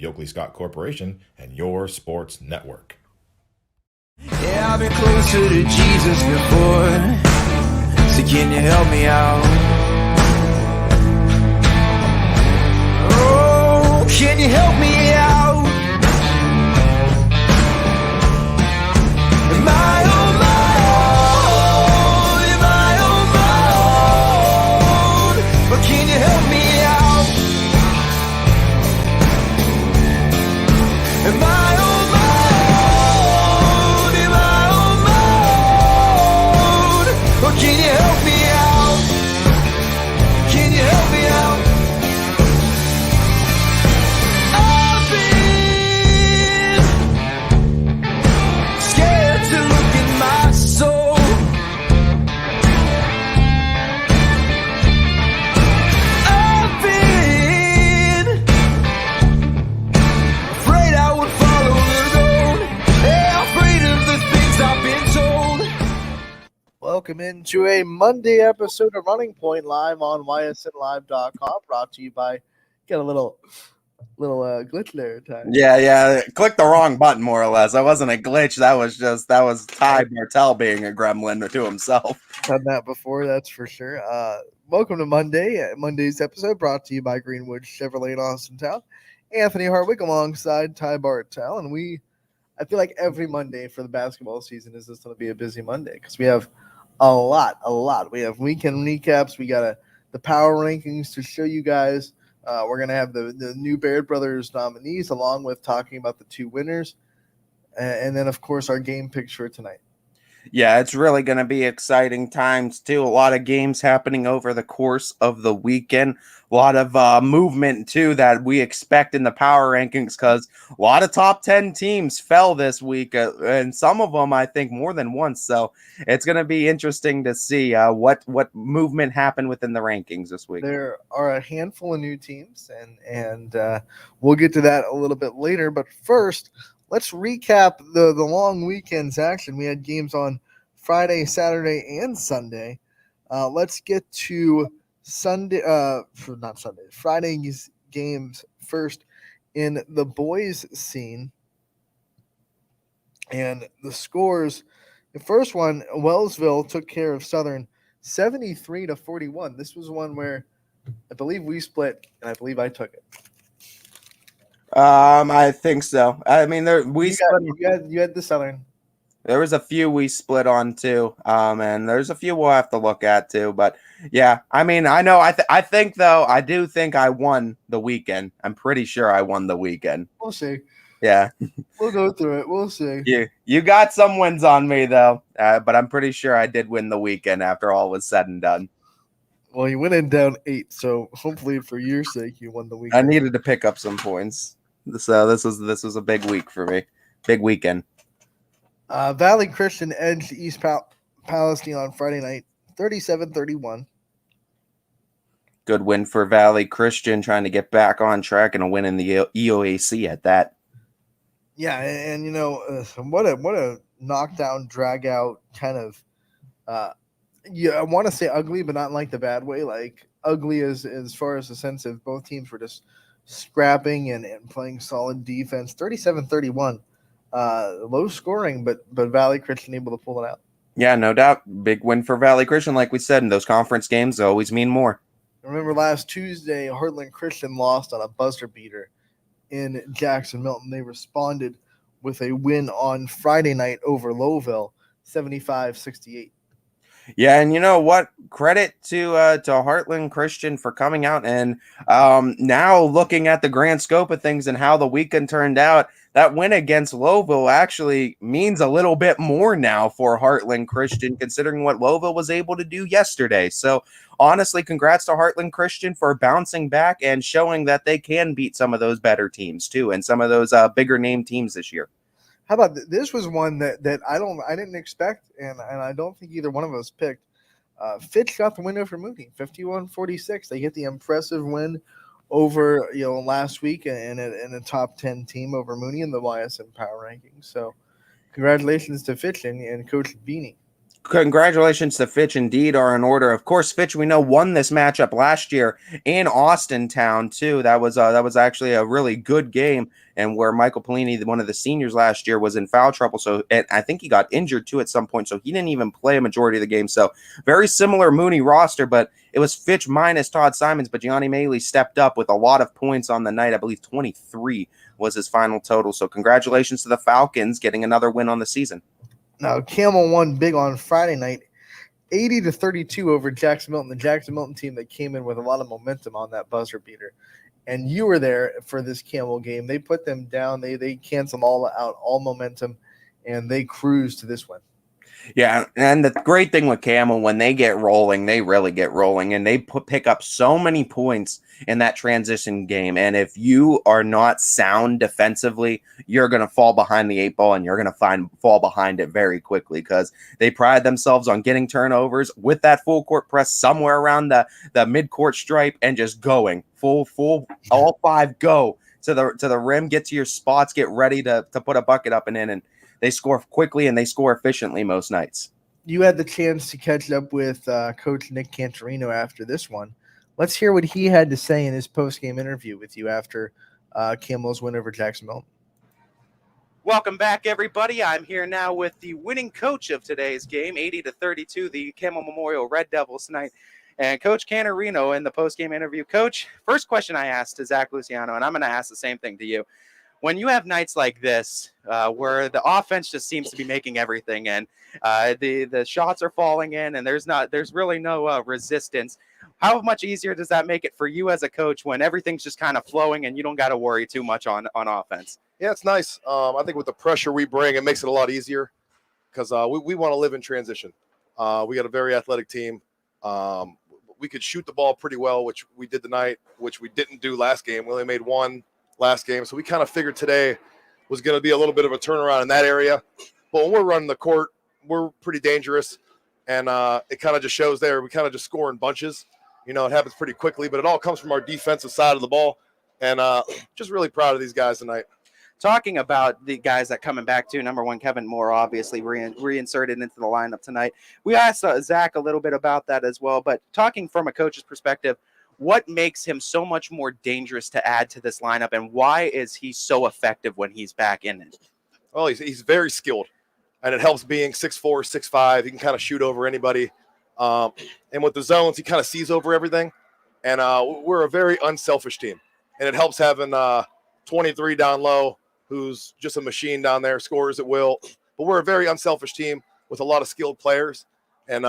the Oakley Scott Corporation and your sports network. Yeah, I've been closer to Jesus before, so can you help me out? Oh, can you help me out? Am I on my own? Am I on my own? But can you help me out? Am I on my own? Am I on my own? Or can you help me out? Can you help me out? I've been scared to look in my soul. I've been afraid I would follow the road. Yeah, afraid of the things I've been told. Welcome into a Monday episode of Running Point live on ysnlive.com, brought to you by, got a little glitch there, Ty. Yeah. Click the wrong button, more or less. That wasn't a glitch. That was Ty Martell being a gremlin to himself. Done that before, that's for sure. Welcome to Monday's episode, brought to you by Greenwood Chevrolet in Austintown. Anthony Hartwick alongside Ty Bartell, and I feel like every Monday for the basketball season is just going to be a busy Monday because we have a lot. We have weekend recaps. We got the power rankings to show you guys. We're going to have the new Baird Brothers nominees along with talking about the two winners. And then, of course, our game picks for tonight. Yeah, it's really going to be exciting times, too. A lot of games happening over the course of the weekend. A lot of movement, too, that we expect in the power rankings because a lot of top 10 teams fell this week, and some of them, I think, more than once. So it's going to be interesting to see what movement happened within the rankings this week. There are a handful of new teams, and we'll get to that a little bit later. But first, let's recap the long weekend's action. We had games on Friday, Saturday, and Sunday. Let's get to Friday's games first in the boys scene. And the scores, the first one, Wellsville took care of Southern 73-41. This was one where I believe we split, and I believe I took it. I think so. I mean, You had the Southern. There was a few we split on too, and there's a few we'll have to look at too. But yeah, I mean, I know. I think though, I do think I won the weekend. I'm pretty sure I won the weekend. We'll see. Yeah, We'll go through it. We'll see. You got some wins on me though, but I'm pretty sure I did win the weekend after all was said and done. Well, you went in down 8, so hopefully for your sake, you won the weekend. I needed to pick up some points, so this was a big week for me, big weekend. Valley Christian edged East Palestine on Friday night, 37-31. Good win for Valley Christian, trying to get back on track and a win in the EOAC at that. Yeah, and you know what a knockdown, drag out kind of. I want to say ugly, but not in like the bad way. Like ugly as far as the sense of both teams were just scrapping and playing solid defense. 37-31. Low scoring, but Valley Christian able to pull it out. Yeah, no doubt. Big win for Valley Christian. Like we said, in those conference games always mean more. Remember last Tuesday, Heartland Christian lost on a buzzer beater in Jackson Milton. They responded with a win on Friday night over Lowville, 75-68. Yeah, and you know what? Credit to Heartland Christian for coming out and now looking at the grand scope of things and how the weekend turned out. That win against Lowville actually means a little bit more now for Heartland Christian, considering what Lowville was able to do yesterday. So honestly, congrats to Heartland Christian for bouncing back and showing that they can beat some of those better teams too, and some of those bigger name teams this year. How about this was one that I didn't expect, and I don't think either one of us picked. Fitch got the win over Moody, 51-46. They get the impressive win over last week in a top 10 team over Mooney in the YSN power rankings. So congratulations to Fitch and Coach Beanie. Congratulations to Fitch. Indeed, are in order. Of course, Fitch, we know, won this matchup last year in Austin Town too. That was actually a really good game, and where Michael Pelini, one of the seniors last year, was in foul trouble. So, and I think he got injured too at some point, so he didn't even play a majority of the game. So, very similar Mooney roster, but it was Fitch minus Todd Simons. But Gianni Maley stepped up with a lot of points on the night. I believe 23 was his final total. So, congratulations to the Falcons getting another win on the season. Now, Camel won big on Friday night, 80-32 over Jackson Milton, the Jackson Milton team that came in with a lot of momentum on that buzzer beater. And you were there for this Camel game. They put them down. They canceled all momentum, and they cruised to this win. Yeah, and the great thing with Camel, when they get rolling, they really get rolling, and they pick up so many points in that transition game. And if you are not sound defensively, you're going to fall behind the 8 ball, and you're going to fall behind it very quickly, because they pride themselves on getting turnovers with that full court press somewhere around the mid-court stripe and just going full, all 5 go to the rim, get to your spots, get ready to put a bucket up and in, and they score quickly and they score efficiently most nights. You had the chance to catch up with Coach Nick Cantorino after this one. Let's hear what he had to say in his post-game interview with you after Camel's win over Jackson Milton. Welcome back, everybody. I'm here now with the winning coach of today's game, 80-32, the Camel Memorial Red Devils tonight. And Coach Cantorino in the post-game interview. Coach, first question I asked to Zach Luciano, and I'm going to ask the same thing to you. When you have nights like this, where the offense just seems to be making everything, and the shots are falling in, and there's really no resistance, how much easier does that make it for you as a coach when everything's just kind of flowing and you don't got to worry too much on offense? Yeah, it's nice. I think with the pressure we bring, it makes it a lot easier, because we want to live in transition. We got a very athletic team. We could shoot the ball pretty well, which we did tonight, which we didn't do last game. We only made 1 last game. So we kind of figured today was going to be a little bit of a turnaround in that area. But when we're running the court, we're pretty dangerous. And it kind of just shows there. We kind of just score in bunches. You know, it happens pretty quickly, but it all comes from our defensive side of the ball. And just really proud of these guys tonight. Talking about the guys that coming back to, number one, Kevin Moore, obviously reinserted into the lineup tonight. We asked Zach a little bit about that as well, but talking from a coach's perspective, what makes him so much more dangerous to add to this lineup, and why is he so effective when he's back in it? Well, he's very skilled, and it helps being 6'4", 6'5". He can kind of shoot over anybody. And with the zones, he kind of sees over everything. And we're a very unselfish team, and it helps having 23 down low, who's just a machine down there, scores at will. But we're a very unselfish team with a lot of skilled players. And,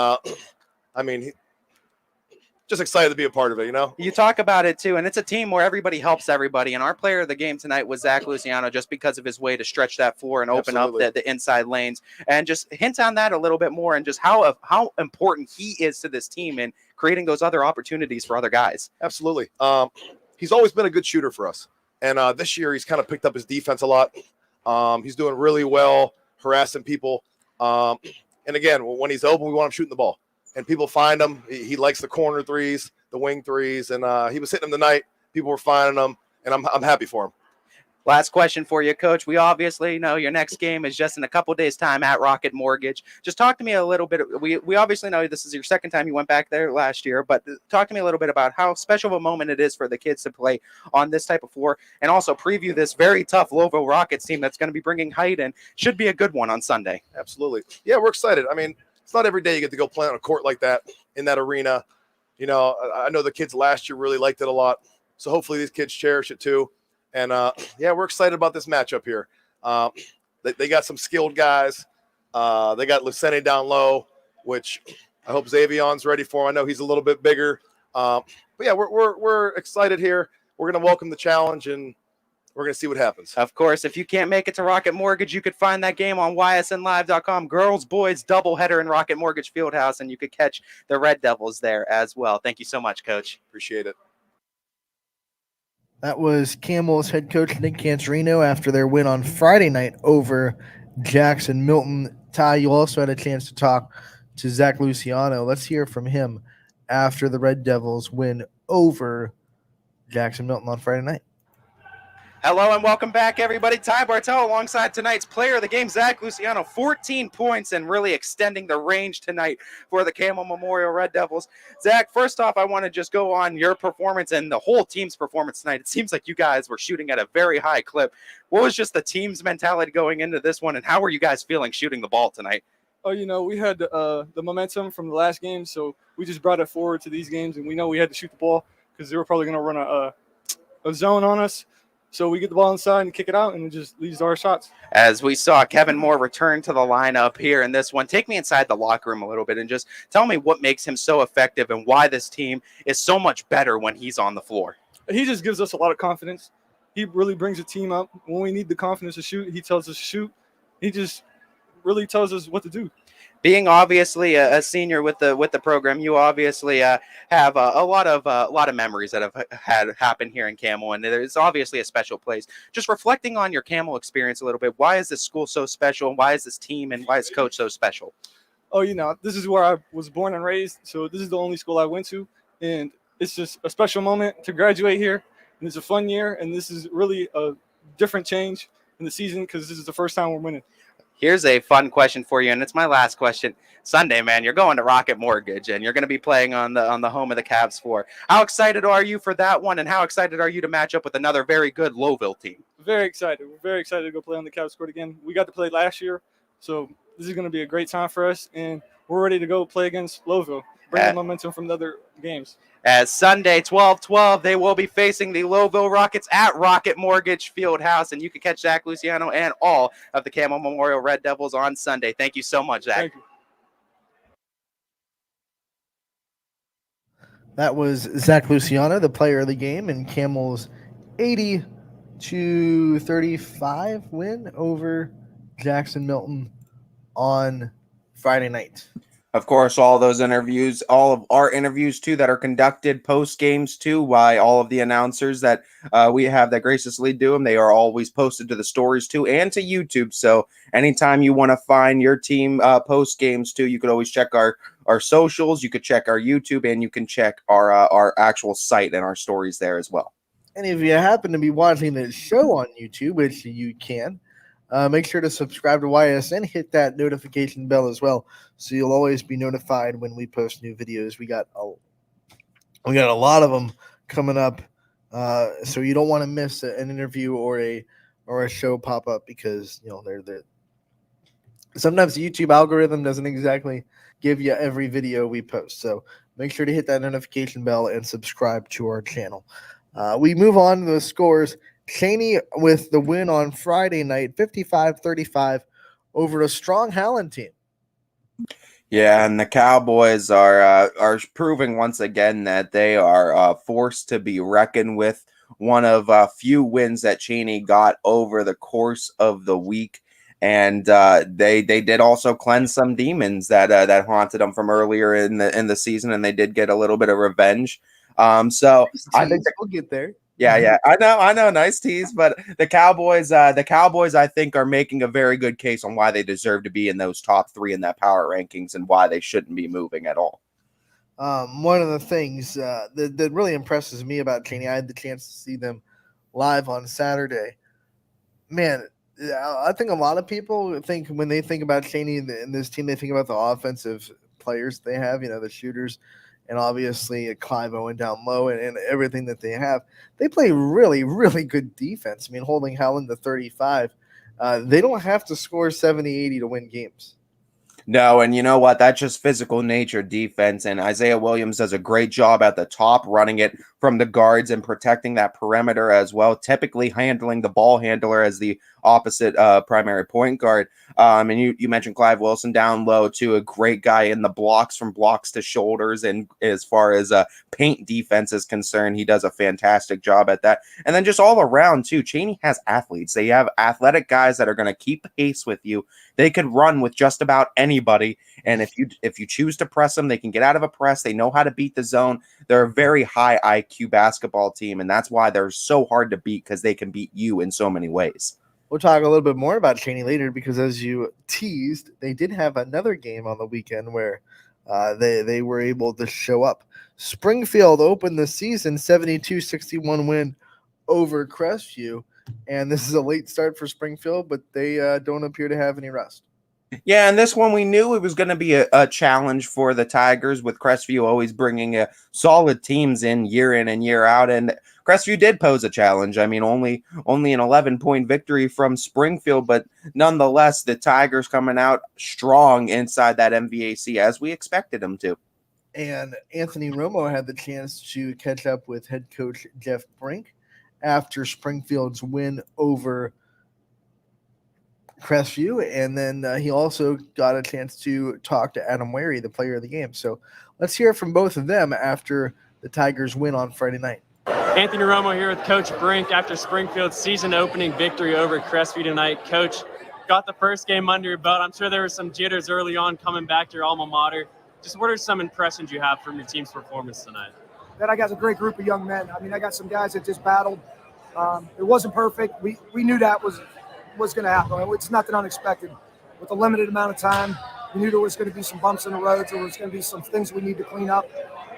just excited to be a part of it, you know? You talk about it, too, and it's a team where everybody helps everybody. And our player of the game tonight was Zach Luciano, just because of his way to stretch that floor and open Absolutely. up the inside lanes. And just hint on that a little bit more, and just how important he is to this team and creating those other opportunities for other guys. Absolutely. He's always been a good shooter for us. And this year he's kind of picked up his defense a lot. He's doing really well, harassing people. And again, when he's open, we want him shooting the ball. And people find him. He likes the corner threes, the wing threes. And he was hitting them tonight. People were finding them. And I'm happy for him. Last question for you, Coach. We obviously know your next game is just in a couple days' time at Rocket Mortgage. Just talk to me a little bit. We obviously know this is your second time you went back there last year, but talk to me a little bit about how special of a moment it is for the kids to play on this type of floor, and also preview this very tough Louisville Rockets team that's going to be bringing height and should be a good one on Sunday. Absolutely. Yeah, we're excited. I mean, it's not every day you get to go play on a court like that in that arena. You know, I know the kids last year really liked it a lot, so hopefully these kids cherish it too. And, we're excited about this matchup here. They got some skilled guys. They got Lucene down low, which I hope Xavion's ready for him. I know he's a little bit bigger. But, yeah, we're excited here. We're going to welcome the challenge, and we're going to see what happens. Of course, if you can't make it to Rocket Mortgage, you could find that game on ysnlive.com. Girls, boys, doubleheader in Rocket Mortgage Fieldhouse, and you could catch the Red Devils there as well. Thank you so much, Coach. Appreciate it. That was Camel's head coach Nick Cantorino after their win on Friday night over Jackson Milton. Ty, you also had a chance to talk to Zach Luciano. Let's hear from him after the Red Devils win over Jackson Milton on Friday night. Hello and welcome back, everybody. Ty Bartel alongside tonight's player of the game, Zach Luciano. 14 points and really extending the range tonight for the Camel Memorial Red Devils. Zach, first off, I want to just go on your performance and the whole team's performance tonight. It seems like you guys were shooting at a very high clip. What was just the team's mentality going into this one, and how were you guys feeling shooting the ball tonight? Oh, we had the momentum from the last game, so we just brought it forward to these games, and we know we had to shoot the ball because they were probably going to run a zone on us. So we get the ball inside and kick it out, and it just leads to our shots. As we saw Kevin Moore return to the lineup here in this one, take me inside the locker room a little bit and just tell me what makes him so effective and why this team is so much better when he's on the floor. He just gives us a lot of confidence. He really brings the team up. When we need the confidence to shoot, he tells us to shoot. He just really tells us what to do. Being obviously a senior with the program, you obviously have a lot of memories that have had happen here in Camel, and it's obviously a special place. Just reflecting on your Camel experience a little bit, why is this school so special, and why is this team and why is Coach so special? Oh, this is where I was born and raised, so this is the only school I went to, and it's just a special moment to graduate here, and it's a fun year, and this is really a different change in the season because this is the first time we're winning. Here's a fun question for you, and it's my last question. Sunday, man, you're going to Rocket Mortgage, and you're going to be playing on the home of the Cavs floor. How excited are you for that one, and how excited are you to match up with another very good Lowville team? Very excited. We're very excited to go play on the Cavs court again. We got to play last year, so this is going to be a great time for us, and we're ready to go play against Lowville, bring the momentum from the other games. As Sunday, 12-12, they will be facing the Lowville Rockets at Rocket Mortgage Fieldhouse, and you can catch Zach Luciano and all of the Camel Memorial Red Devils on Sunday. Thank you so much, Zach. Thank you. That was Zach Luciano, the player of the game, in Camel's 80-35 win over Jackson Milton on Friday night. Of course, all those interviews, all of our interviews too, that are conducted post games too, by all of the announcers that we have that graciously do them. They are always posted to the stories too and to YouTube. So anytime you want to find your team post games too, you could always check our socials. You could check our YouTube, and you can check our actual site and our stories there as well. And if you happen to be watching this show on YouTube, which you can, make sure to subscribe to YSN, hit that notification bell as well, so you'll always be notified when we post new videos. We got a lot of them coming up, so you don't want to miss an interview or a show pop up, because they're sometimes the YouTube algorithm doesn't exactly give you every video we post. So make sure to hit that notification bell and subscribe to our channel. We move on to the scores. Cheney with the win on Friday night, 55-35 over a strong Howland team. Yeah, and the Cowboys are proving once again that they are forced to be reckoned with. One of a few wins that Cheney got over the course of the week, and they did also cleanse some demons that haunted them from earlier in the season, and they did get a little bit of revenge. So I think we'll get there. Yeah, I know, nice tease, but the Cowboys, I think, are making a very good case on why they deserve to be in those top three in that power rankings and why they shouldn't be moving at all. One of the things that really impresses me about Cheney, I had the chance to see them live on Saturday. Man, I think a lot of people think when they think about Cheney and this team, they think about the offensive players they have, the shooters, and obviously Clive Owen down low and everything that they have. They play really, really good defense. I mean, holding Howland to 35. They don't have to score 70, 80 to win games. No, and you know what? That's just physical nature defense, and Isaiah Williams does a great job at the top, running it from the guards and protecting that perimeter as well, typically handling the ball handler as the opposite primary point guard. And you mentioned Clive Wilson down low, too, a great guy in the blocks, from blocks to shoulders, and as far as paint defense is concerned, he does a fantastic job at that. And then just all around, too, Cheney has athletes. They have athletic guys that are going to keep pace with you. They could run with just about anybody, and if you choose to press them, they can get out of a press. They know how to beat the zone. They're a very high IQ basketball team, and that's why they're so hard to beat, because they can beat you in so many ways. We'll talk a little bit more about Cheney later, because as you teased, they did have another game on the weekend where they were able to show up. Springfield opened the season 72-61 win over Crestview. And this is a late start for Springfield, but they don't appear to have any rust. Yeah, and this one we knew it was going to be a challenge for the Tigers, with Crestview always bringing solid teams in and year out. And Crestview did pose a challenge. I mean, only an 11-point victory from Springfield, but nonetheless, the Tigers coming out strong inside that MVAC as we expected them to. And Anthony Romo had the chance to catch up with head coach Jeff Brink after Springfield's win over Crestview, and then he also got a chance to talk to Adam Wary, the player of the game. So let's hear from both of them after the Tigers win on Friday night. Anthony Romo here with Coach Brink after Springfield's season-opening victory over Crestview tonight. Coach, got the first game under your belt. I'm sure there were some jitters early on coming back to your alma mater. Just what are some impressions you have from your team's performance tonight? That I got a great group of young men. I mean, I got some guys that just battled. It wasn't perfect. We knew that was going to happen. It's nothing unexpected. With a limited amount of time, we knew there was going to be some bumps in the road. There was going to be some things we need to clean up.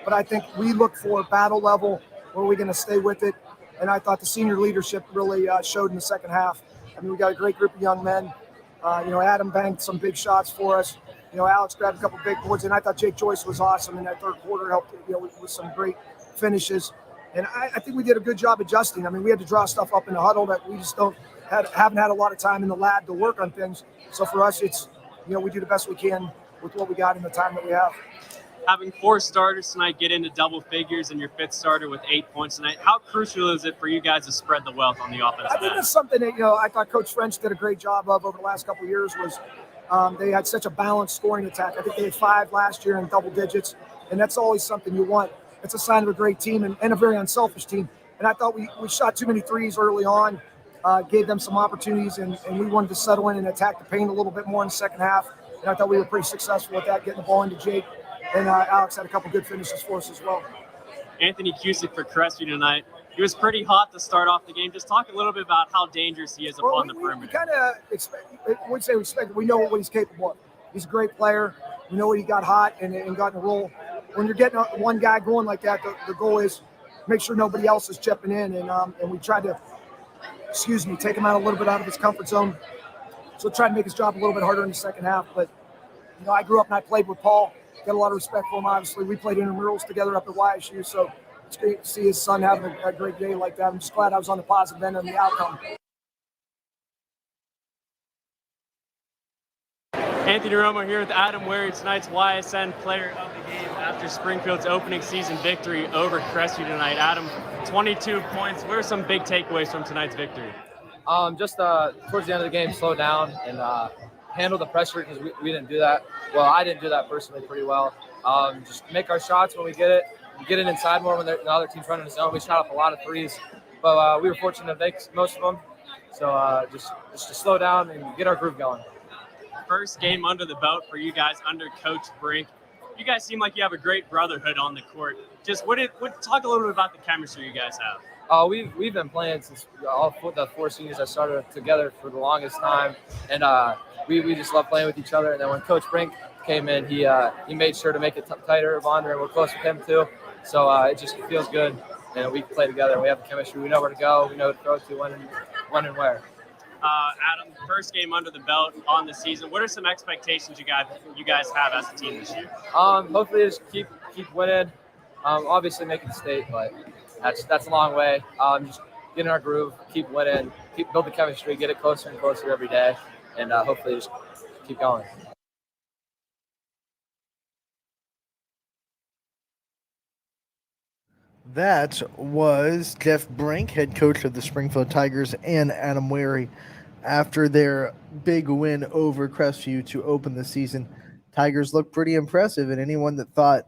But I think we look for battle level. Where are we going to stay with it? And I thought the senior leadership really showed in the second half. I mean, we got a great group of young men. Adam banked some big shots for us. Alex grabbed a couple big boards, and I thought Jake Joyce was awesome in that third quarter, helped with some great finishes. And I think we did a good job adjusting. I mean, we had to draw stuff up in the huddle that we just haven't had a lot of time in the lab to work on things. So for us, it's, we do the best we can with what we got in the time that we have. Having 4 starters tonight get into double figures and your 5th starter with 8 points tonight, how crucial is it for you guys to spread the wealth on the offensive end? I think that's something that, I thought Coach French did a great job of over the last couple of years was they had such a balanced scoring attack. I think they had 5 last year in double digits, and that's always something you want. It's a sign of a great team and a very unselfish team. And I thought we shot too many threes early on, gave them some opportunities, and we wanted to settle in and attack the paint a little bit more in the second half. And I thought we were pretty successful with that, getting the ball into Jake. And Alex had a couple good finishes for us as well. Anthony Cusick for Crestview tonight. He was pretty hot to start off the game. Just talk a little bit about how dangerous he is upon the perimeter. We kind of expect. We know what he's capable of. He's a great player. We know he got hot and got in a roll. When you're getting one guy going like that, the goal is make sure nobody else is chipping in. And we tried to, take him out a little bit out of his comfort zone. So try to make his job a little bit harder in the second half. But, I grew up and I played with Paul. Got a lot of respect for him, obviously. We played intramurals together up at YSU, so it's great to see his son having a great day like that. I'm just glad I was on the positive end of the outcome. Anthony Romo here with Adam Wary, tonight's YSN player of the game after Springfield's opening season victory over Crestview tonight. Adam, 22 points. What are some big takeaways from tonight's victory? Just towards the end of the game, slow down and handle the pressure because we didn't do that. Well, I didn't do that personally pretty well. Just make our shots when we get it. Get it inside more when the other team's running the zone. We shot up a lot of threes, but we were fortunate to make most of them. So just to slow down and get our groove going. First game under the belt for you guys under Coach Brink. You guys seem like you have a great brotherhood on the court. Just talk a little bit about the chemistry you guys have. We've been playing since the 4 seniors that started together for the longest time, and we just love playing with each other. And then when Coach Brink came in, he made sure to make it tighter, bonder, and we're close with him too. So it just feels good, and we can play together. We have the chemistry. We know where to go. We know who to throw to, when and where. Adam, first game under the belt on the season. What are some expectations you guys have as a team this year? Hopefully just keep winning. Obviously making the state, but that's a long way. Just get in our groove, keep winning, build the chemistry, get it closer and closer every day, and hopefully just keep going. That was Jeff Brink, head coach of the Springfield Tigers, and Adam Wary after their big win over Crestview to open the season. Tigers looked pretty impressive, and anyone that thought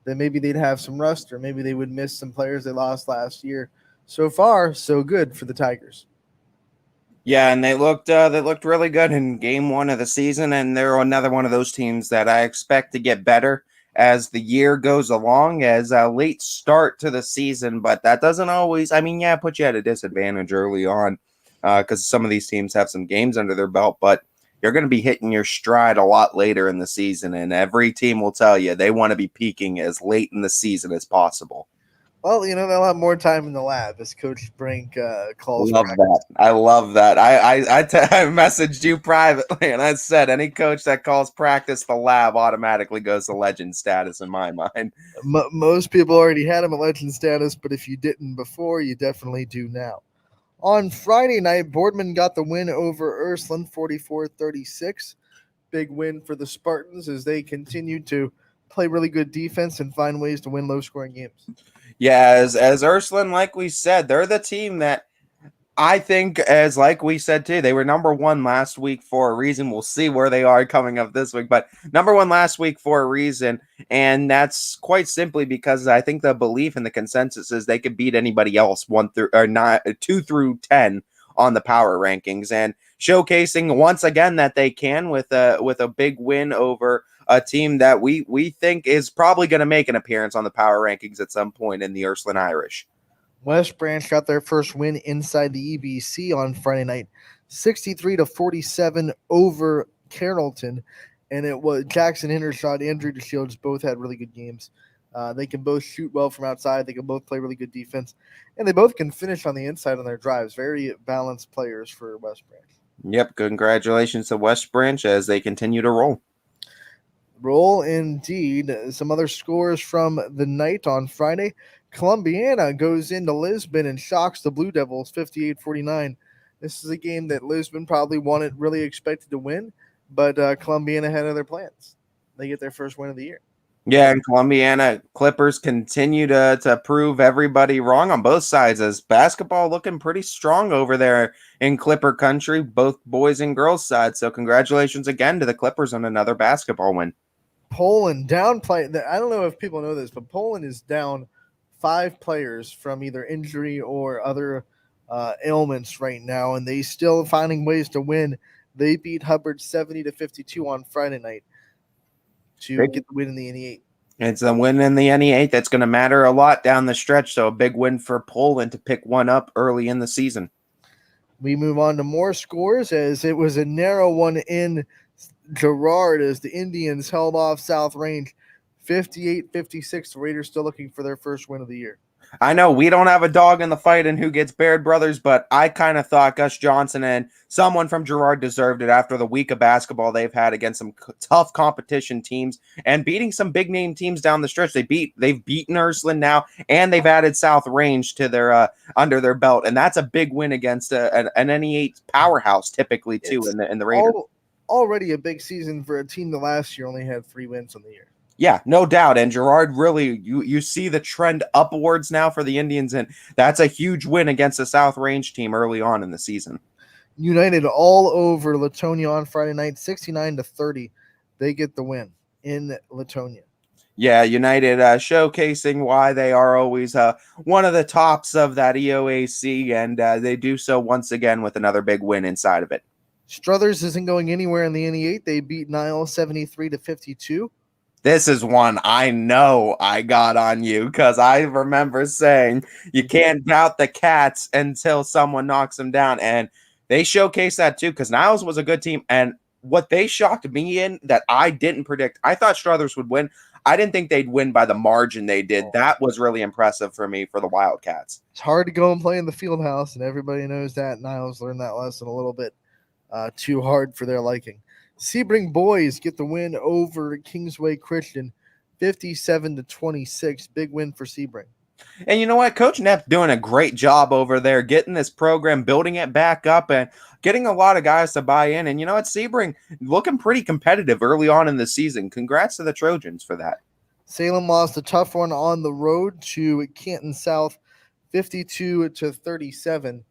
that maybe they'd have some rust or maybe they would miss some players they lost last year. So far, so good for the Tigers. Yeah, and they looked really good in game 1 of the season, and they're another one of those teams that I expect to get better as the year goes along, as a late start to the season, but that doesn't always, put you at a disadvantage early on because some of these teams have some games under their belt, but you're going to be hitting your stride a lot later in the season, and every team will tell you they want to be peaking as late in the season as possible. Well, they'll have more time in the lab as Coach Brink calls Love practice. that. I love that. I messaged you privately and I said any coach that calls practice the lab automatically goes to legend status in my mind. Most people already had him at legend status, but if you didn't before, you definitely do now. On Friday night, Boardman got the win over Ursuline 44-36. Big win for the Spartans as they continue to play really good defense and find ways to win low-scoring games. Yeah, as Ursuline, like we said, they're the team that I think, as like we said too, they were number one last week for a reason. We'll see where they are coming up this week, but number one last week for a reason, and that's quite simply because I think the belief and the consensus is they could beat anybody else 2 through 10 on the power rankings, and showcasing once again that they can with a big win over a team that we think is probably going to make an appearance on the power rankings at some point in the Ursuline Irish. West Branch got their first win inside the EBC on Friday night, 63-47 over Carrollton, and it was Jackson Hendershot and Andrew DeShields both had really good games. They can both shoot well from outside. They can both play really good defense, and they both can finish on the inside on their drives. Very balanced players for West Branch. Yep, congratulations to West Branch as they continue to roll. Roll indeed. Some other scores from the night on Friday. Columbiana goes into Lisbon and shocks the Blue Devils 58-49. This is a game that Lisbon probably really expected to win, but Columbiana had other plans. They get their first win of the year. Yeah, and Columbiana Clippers continue to prove everybody wrong on both sides as basketball looking pretty strong over there in Clipper country, both boys and girls sides. So congratulations again to the Clippers on another basketball win. Poland down play. I don't know if people know this, but Poland is down 5 players from either injury or other ailments right now, and they still finding ways to win. They beat Hubbard 70-52 on Friday night to get the win in the NE8. It's a win in the NE8 that's going to matter a lot down the stretch. So a big win for Poland to pick one up early in the season. We move on to more scores as it was a narrow one in Girard as the Indians held off South Range 58-56. The Raiders still looking for their first win of the year. I know we don't have a dog in the fight in who gets Baird Brothers, but I kind of thought Gus Johnson and someone from Girard deserved it after the week of basketball they've had against some tough competition teams and beating some big name teams down the stretch. They've beaten Ursuline now, and they've added South Range to their under their belt, and that's a big win against an NE8 powerhouse typically too in the Raiders. Already a big season for a team that last year only had 3 wins on the year. Yeah, no doubt. And Girard really, you see the trend upwards now for the Indians, and that's a huge win against the South Range team early on in the season. United all over Latonia on Friday night, 69-30. They get the win in Latonia. Yeah, United showcasing why they are always one of the tops of that EOAC, and they do so once again with another big win inside of it. Struthers isn't going anywhere in the NE8. They beat Niles 73-52. This is one I know I got on you because I remember saying you can't doubt the Cats until someone knocks them down. And they showcased that too because Niles was a good team. And what they shocked me in that I didn't predict, I thought Struthers would win. I didn't think they'd win by the margin they did. That was really impressive for me for the Wildcats. It's hard to go and play in the field house, and everybody knows that. Niles learned that lesson a little bit too hard for their liking. Sebring boys get the win over Kingsway Christian, 57-26. Big win for Sebring. And you know what? Coach Knapp's doing a great job over there, getting this program, building it back up, and getting a lot of guys to buy in. And you know what? Sebring looking pretty competitive early on in the season. Congrats to the Trojans for that. Salem lost a tough one on the road to Canton South, 52-37.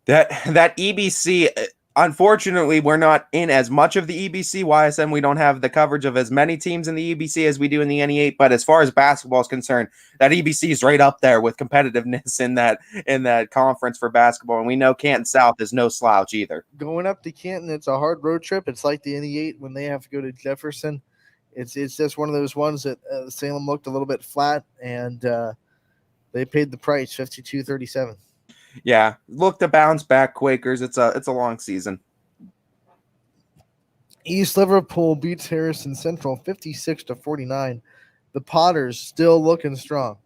That EBC, unfortunately, we're not in as much of the EBC. YSM, we don't have the coverage of as many teams in the EBC as we do in the NE8. But as far as basketball is concerned, that EBC is right up there with competitiveness in that conference for basketball. And we know Canton South is no slouch either. Going up to Canton, it's a hard road trip. It's like the NE8 when they have to go to Jefferson. It's just one of those ones that Salem looked a little bit flat, and they paid the price, 52-37. Yeah, look to bounce back, Quakers. It's a long season. East Liverpool beats Harrison Central 56-49. The Potters still looking strong.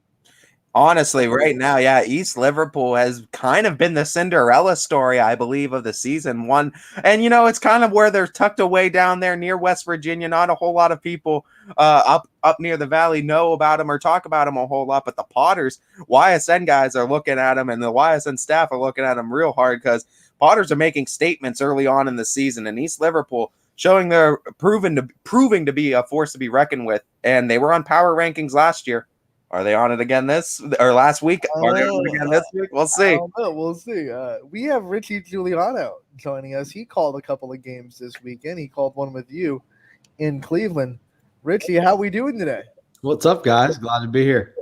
Honestly, right now, yeah, East Liverpool has kind of been the Cinderella story, I believe, of the season one. And it's kind of where they're tucked away down there near West Virginia. Not a whole lot of people up near the valley know about them or talk about them a whole lot. But the Potters, YSN guys are looking at them, and the YSN staff are looking at them real hard because Potters are making statements early on in the season, and East Liverpool showing they're proving to be a force to be reckoned with. And they were on power rankings last year. Are they on it again this or last week? Are they on it again this week? We'll I see. don't know. We'll see. We have Richie Giuliano joining us. He called a couple of games this weekend. He called one with you in Cleveland. Richie, how we doing today? What's up, guys? Glad to be here.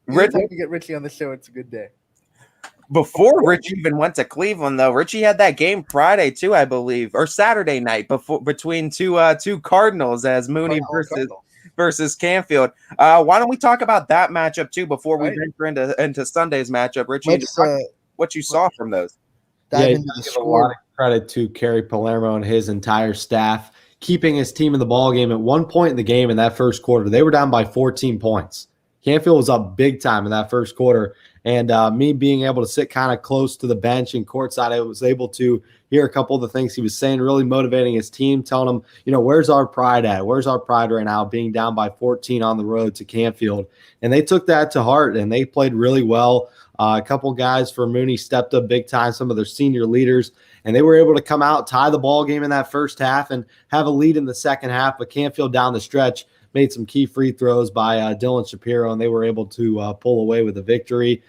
Anytime we get Richie on the show, it's a good day. Before Richie even went to Cleveland, though, Richie had that game Friday too, I believe, or Saturday night between two Cardinals as Mooney versus Canfield. Why don't we talk about that matchup too before we venture into Sunday's matchup, Richie? What you saw from those? Yeah, give a lot of credit to Kerry Palermo and his entire staff keeping his team in the ball game. At one point in the game in that first quarter, they were down by 14 points. Canfield was up big time in that first quarter. And me being able to sit kind of close to the bench and courtside, I was able to hear a couple of the things he was saying, really motivating his team, telling them, where's our pride at? Where's our pride right now, being down by 14 on the road to Canfield? And they took that to heart, and they played really well. A couple guys for Mooney stepped up big time, some of their senior leaders, and they were able to come out, tie the ball game in that first half, and have a lead in the second half. But Canfield down the stretch made some key free throws by Dylan Shapiro, and they were able to pull away with a victory.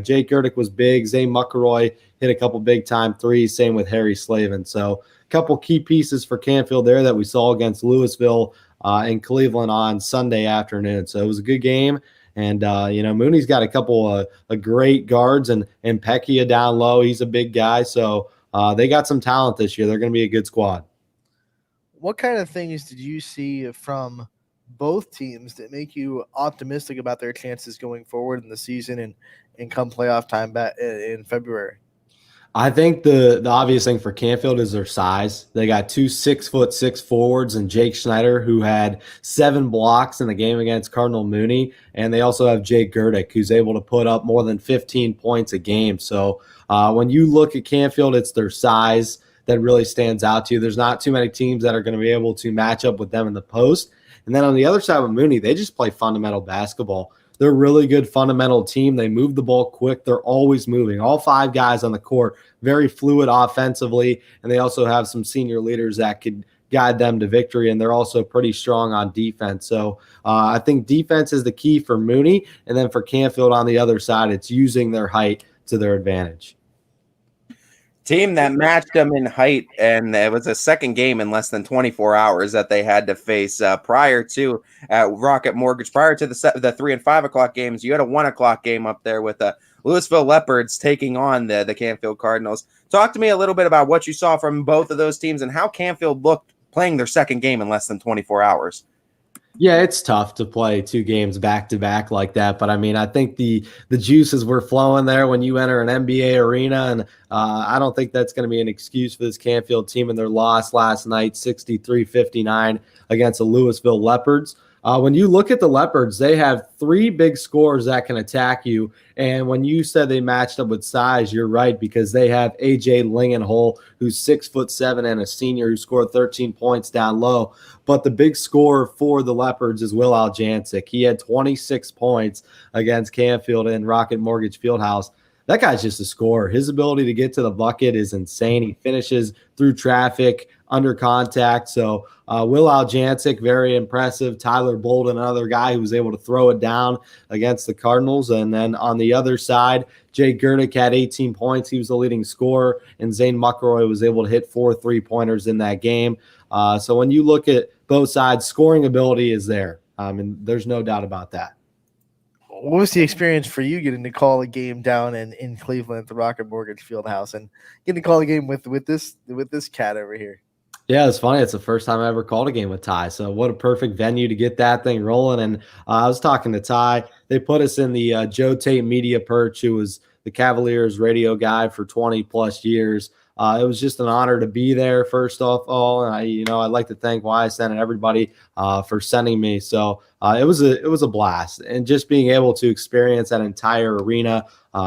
Jake Gerdick was big. Zane Muckeroy hit a couple big-time threes, same with Harry Slavin. So a couple key pieces for Canfield there that we saw against Louisville and Cleveland on Sunday afternoon. So it was a good game. And, Mooney's got a couple of great guards, and Pecchia down low. He's a big guy. So they got some talent this year. They're going to be a good squad. What kind of things did you see from both teams that make you optimistic about their chances going forward in the season and come playoff time back in February? I think the obvious thing for Canfield is their size. They got 2 6'6" forwards and Jake Schneider, who had 7 blocks in the game against Cardinal Mooney. And they also have Jake Gerdick, who's able to put up more than 15 points a game. So when you look at Canfield, it's their size that really stands out to you. There's not too many teams that are going to be able to match up with them in the post. And then on the other side with Mooney, they just play fundamental basketball. They're a really good fundamental team. They move the ball quick. They're always moving. All 5 guys on the court, very fluid offensively. And they also have some senior leaders that could guide them to victory. And they're also pretty strong on defense. So I think defense is the key for Mooney. And then for Canfield on the other side, it's using their height to their advantage. Team that matched them in height, and it was a second game in less than 24 hours that they had to face prior to Rocket Mortgage. Prior to the 3 and 5 o'clock games, you had a 1 o'clock game up there with the Louisville Leopards taking on the Canfield Cardinals. Talk to me a little bit about what you saw from both of those teams and how Canfield looked playing their second game in less than 24 hours. Yeah, it's tough to play 2 games back-to-back like that. But, I think the juices were flowing there when you enter an NBA arena. And I don't think that's going to be an excuse for this Canfield team in their loss last night, 63-59 against the Louisville Leopards. When you look at the Leopards, they have 3 big scorers that can attack you. And when you said they matched up with size, you're right, because they have A.J. Lingenhole, who's 6'7" and a senior who scored 13 points down low. But the big scorer for the Leopards is Will Aljancic. He had 26 points against Canfield in Rocket Mortgage Fieldhouse. That guy's just a scorer. His ability to get to the bucket is insane. He finishes through traffic, under contact. So Will Aljancic, very impressive. Tyler Bolden, another guy who was able to throw it down against the Cardinals. And then on the other side, Jake Gerdick had 18 points. He was the leading scorer. And Zane Muckeroy was able to hit 4 3-pointers in that game. So when you look at both sides, scoring ability is there. And there's no doubt about that. What was the experience for you getting to call a game down in Cleveland at the Rocket Mortgage Fieldhouse and getting to call a game with this cat over here? Yeah, it's funny. It's the first time I ever called a game with Ty. So what a perfect venue to get that thing rolling. And I was talking to Ty. They put us in the Joe Tate Media Perch, who was the Cavaliers radio guy for 20 plus years. It was just an honor to be there, first off all. And I'd like to thank Ysn and everybody for sending me. So it was a blast. And just being able to experience that entire arena,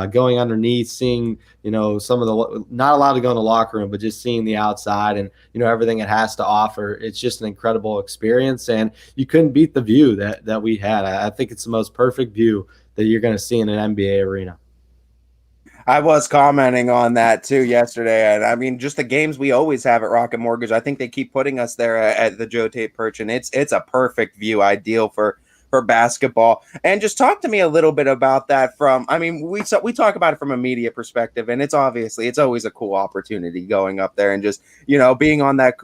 going underneath, seeing, some of the, not allowed to go in the locker room, but just seeing the outside and, everything it has to offer. It's just an incredible experience. And you couldn't beat the view that we had. I think it's the most perfect view that you're going to see in an NBA arena. I was commenting on that too yesterday. And I mean, just the games we always have at Rocket Mortgage, I think they keep putting us there at the Joe Tate Perch, and it's a perfect view, ideal for basketball. And just talk to me a little bit about that we talk about it from a media perspective, and it's always a cool opportunity going up there and just, being on that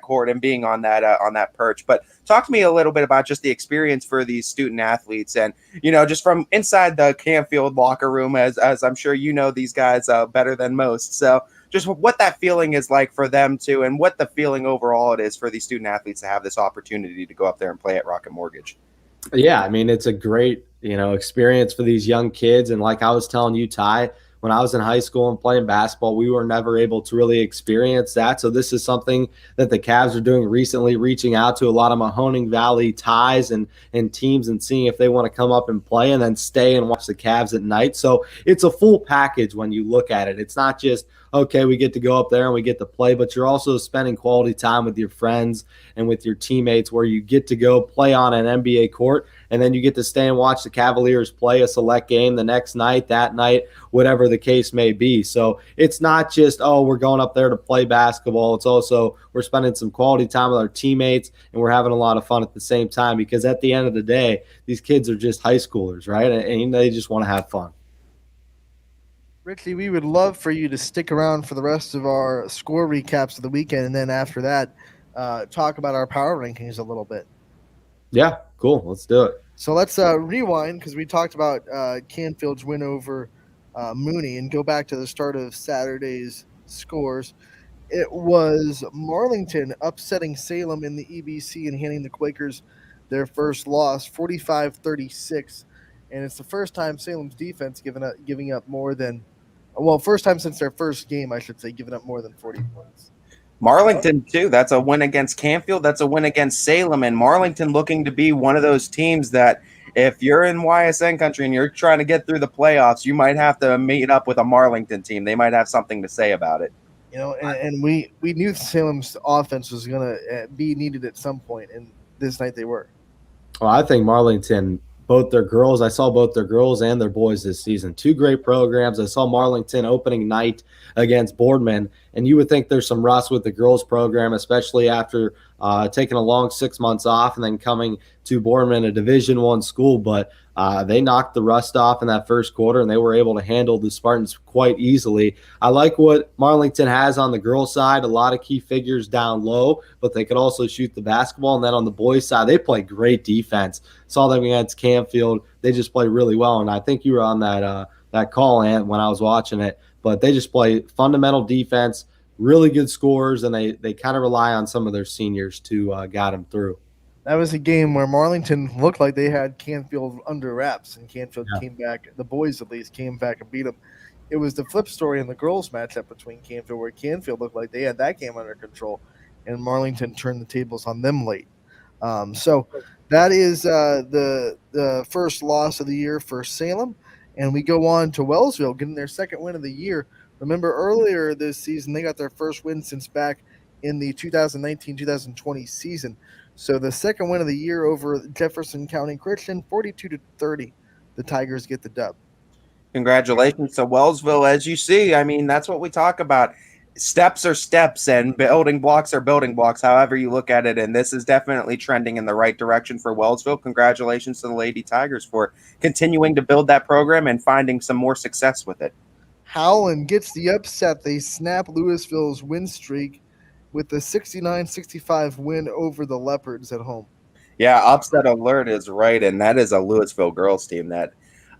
court and being on that perch. But talk to me a little bit about just the experience for these student athletes and, just from inside the Canfield locker room, as I'm sure these guys better than most. So just what that feeling is like for them too, and what the feeling overall it is for these student athletes to have this opportunity to go up there and play at Rocket Mortgage. Yeah, I mean, it's a great, experience for these young kids. And like I was telling you, Ty, when I was in high school and playing basketball, we were never able to really experience that. So this is something that the Cavs are doing recently, reaching out to a lot of Mahoning Valley ties and teams and seeing if they want to come up and play and then stay and watch the Cavs at night. So it's a full package when you look at it. It's not just, okay, we get to go up there and we get to play, but you're also spending quality time with your friends and with your teammates where you get to go play on an NBA court, and then you get to stay and watch the Cavaliers play a select game the next night, that night, whatever the case may be. So it's not just, we're going up there to play basketball. It's also we're spending some quality time with our teammates, and we're having a lot of fun at the same time, because at the end of the day, these kids are just high schoolers, right? And they just want to have fun. Richie, we would love for you to stick around for the rest of our score recaps of the weekend, and then after that, talk about our power rankings a little bit. Yeah, cool. Let's do it. So let's rewind, because we talked about Canfield's win over Mooney, and go back to the start of Saturday's scores. It was Marlington upsetting Salem in the EBC and handing the Quakers their first loss, 45-36. And it's the first time Salem's defense giving up more than – first time since their first game, I should say, giving up more than 40 points. Marlington, too. That's a win against Canfield. That's a win against Salem. And Marlington looking to be one of those teams that if you're in YSN country and you're trying to get through the playoffs, you might have to meet up with a Marlington team. They might have something to say about it. And we knew Salem's offense was going to be needed at some point, and this night they were. Well, I think Marlington – I saw both their girls and their boys this season. Two great programs. I saw Marlington opening night against Boardman, and you would think there's some rust with the girls program, especially after taking a long 6 months off and then coming to Boardman, a Division I school. But they knocked the rust off in that first quarter, and they were able to handle the Spartans quite easily. I like what Marlington has on the girls' side, a lot of key figures down low, but they could also shoot the basketball. And then on the boys' side, they play great defense. Saw them against Canfield. They just play really well, and I think you were on that call, Ant, when I was watching it. But they just play fundamental defense, really good scores, and they kind of rely on some of their seniors to guide them through. That was a game where Marlington looked like they had Canfield under wraps, and Canfield came back. The boys, at least, came back and beat them. It was the flip story in the girls' matchup between Canfield, where Canfield looked like they had that game under control, and Marlington turned the tables on them late. So that is the first loss of the year for Salem, and we go on to Wellsville, getting their second win of the year. Remember, earlier this season, they got their first win since back in the 2019-2020 season. So the second win of the year over Jefferson County Christian, 42-30. The Tigers get the dub. Congratulations to Wellsville. As you see, I mean, that's what we talk about. Steps are steps and building blocks are building blocks, however you look at it. And this is definitely trending in the right direction for Wellsville. Congratulations to the Lady Tigers for continuing to build that program and finding some more success with it. Howland gets the upset. They snap Louisville's win streak with the 69-65 win over the Leopards at home. Yeah, upset alert is right, and that is a Louisville girls team that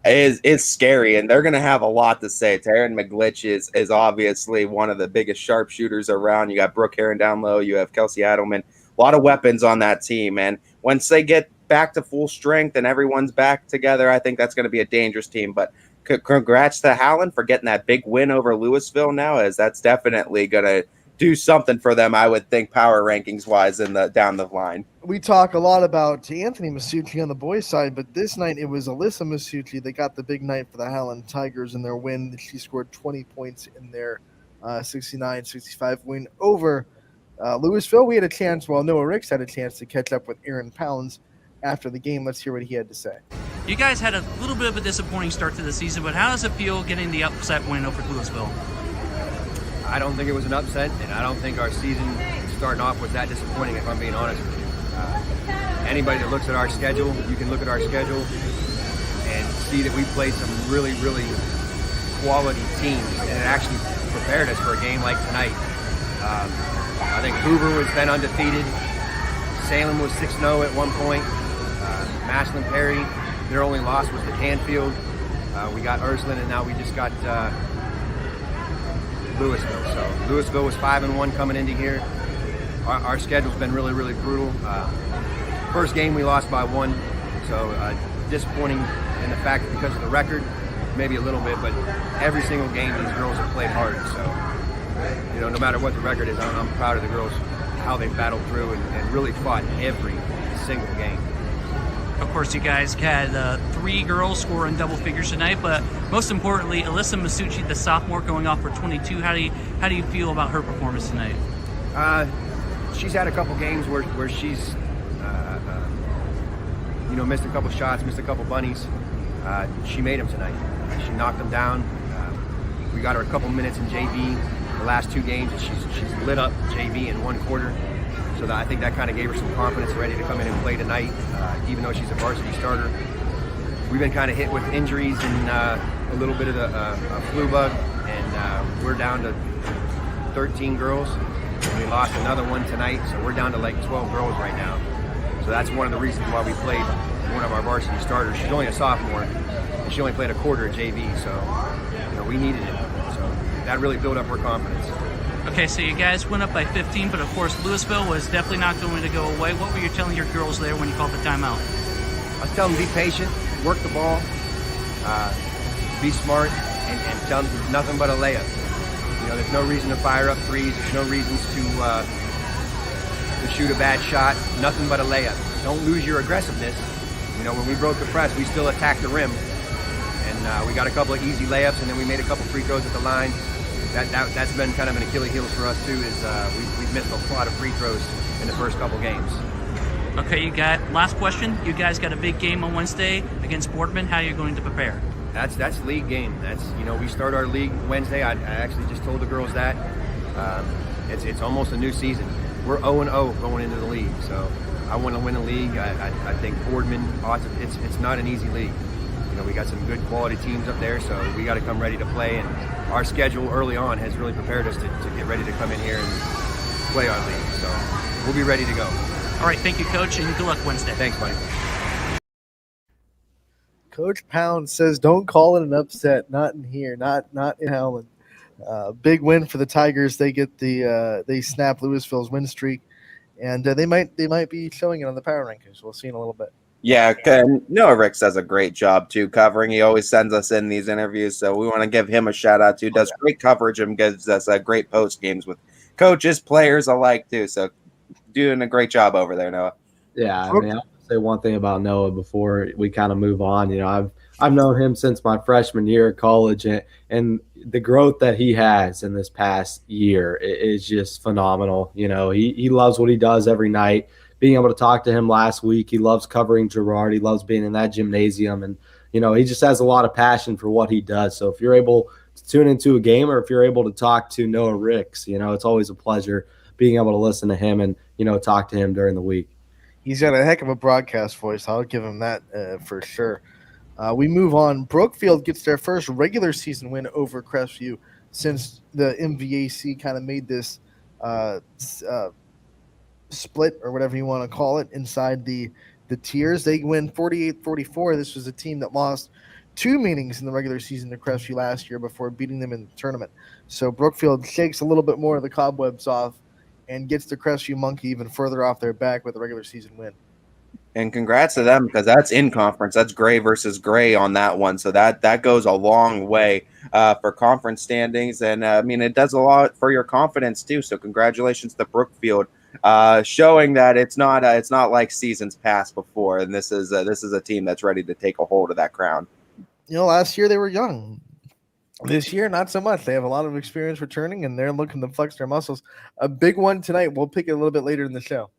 is scary, and they're going to have a lot to say. Taryn McGlitch is obviously one of the biggest sharpshooters around. You got Brooke Heron down low. You have Kelsey Adelman. A lot of weapons on that team, and once they get back to full strength and everyone's back together, I think that's going to be a dangerous team. But congrats to Howland for getting that big win over Louisville now, as that's definitely going to do something for them, I would think, power rankings wise down the line. We talk a lot about Anthony Masucci on the boys' side, but this night it was Alyssa Masucci that got the big night for the Howland Tigers in their win. She scored 20 points in their 69-65 win over Louisville. We had a chance, Noah Ricks had a chance to catch up with Aaron Pounds after the game. Let's hear what he had to say. You guys had a little bit of a disappointing start to the season, but how does it feel getting the upset win over Louisville? I don't think it was an upset, and I don't think our season starting off was that disappointing, if I'm being honest with you. Anybody that looks at our schedule, you can look at our schedule and see that we played some really, really quality teams, and it actually prepared us for a game like tonight. I think Hoover was then undefeated. Salem was 6-0 at one point. Maslin Perry, their only loss was to Canfield. We got Ursuline, and now we just got Louisville. So Louisville was 5-1 coming into here. Our schedule's been really, really brutal. First game we lost by 1, so disappointing in the fact that because of the record, maybe a little bit, but every single game these girls have played hard. So, no matter what the record is, I'm proud of the girls, how they battled through and really fought every single game. Of course, you guys had 3 girls score in double figures tonight, but most importantly, Alyssa Masucci, the sophomore, going off for 22. How do you feel about her performance tonight? She's had a couple games where she's missed a couple shots, missed a couple bunnies. She made them tonight. She knocked them down. We got her a couple minutes in JV the last 2 games, and she's lit up JV in 1 quarter. So I think that kind of gave her some confidence, ready to come in and play tonight, even though she's a varsity starter. We've been kind of hit with injuries and a little bit of a flu bug, and we're down to 13 girls. And we lost another one tonight, so we're down to like 12 girls right now. So that's one of the reasons why we played one of our varsity starters. She's only a sophomore, and she only played a quarter at JV, so we needed it. So that really built up her confidence. Okay, so you guys went up by 15, but of course Louisville was definitely not going to go away. What were you telling your girls there when you called the timeout? I was telling them be patient, work the ball, be smart, and tell them there's nothing but a layup. There's no reason to fire up threes. There's no reasons to shoot a bad shot. Nothing but a layup. Don't lose your aggressiveness. When we broke the press, we still attacked the rim, and we got a couple of easy layups, and then we made a couple free throws at the line. That's been kind of an Achilles heel for us too. Is we've missed a lot of free throws in the first couple games. Okay, last question. You guys got a big game on Wednesday against Boardman. How are you going to prepare? That's league game. That's we start our league Wednesday. I actually just told the girls that it's almost a new season. We're 0-0 going into the league, so I want to win a league. I think Boardman it's not an easy league. We got some good quality teams up there, so we got to come ready to play. And our schedule early on has really prepared us to get ready to come in here and play our league. So we'll be ready to go. All right, thank you, Coach, and good luck Wednesday. Thanks, buddy. Coach Pound says, "Don't call it an upset. Not in here. Not in Howland." Big win for the Tigers. They get they snap Louisville's win streak, and they might be showing it on the power rankings. We'll see in a little bit. Yeah, Noah Ricks does a great job too covering. He always sends us in these interviews, so we want to give him a shout out too. Does great coverage and gives us great post games with coaches, players alike too. So doing a great job over there, Noah. Yeah, I mean, I'll say one thing about Noah before we kind of move on. I've known him since my freshman year at college, and the growth that he has in this past year is just phenomenal. He loves what he does every night. Being able to talk to him last week, he loves covering Girard. He loves being in that gymnasium, and he just has a lot of passion for what he does. So if you're able to tune into a game, or if you're able to talk to Noah Ricks, it's always a pleasure being able to listen to him and talk to him during the week. He's got a heck of a broadcast voice. I'll give him that for sure. We move on. Brookfield gets their first regular season win over Crestview since the MVAC kind of made this split, or whatever you want to call it, inside the tiers. They win 48-44. This was a team that lost 2 meetings in the regular season to Crestview last year before beating them in the tournament. So Brookfield shakes a little bit more of the cobwebs off and gets the Crestview monkey even further off their back with a regular season win. And congrats to them because that's in conference. That's gray versus gray on that one. So that goes a long way for conference standings. And I mean, it does a lot for your confidence too. So congratulations to Brookfield, showing that it's not like seasons past before. And this is a team that's ready to take a hold of that crown. Last year they were young. This year, not so much. They have a lot of experience returning, and they're looking to flex their muscles. A big one tonight. We'll pick it a little bit later in the show.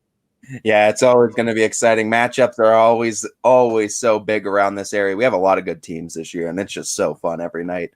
Yeah, it's always going to be exciting. Matchups are always so big around this area. We have a lot of good teams this year, and it's just so fun every night.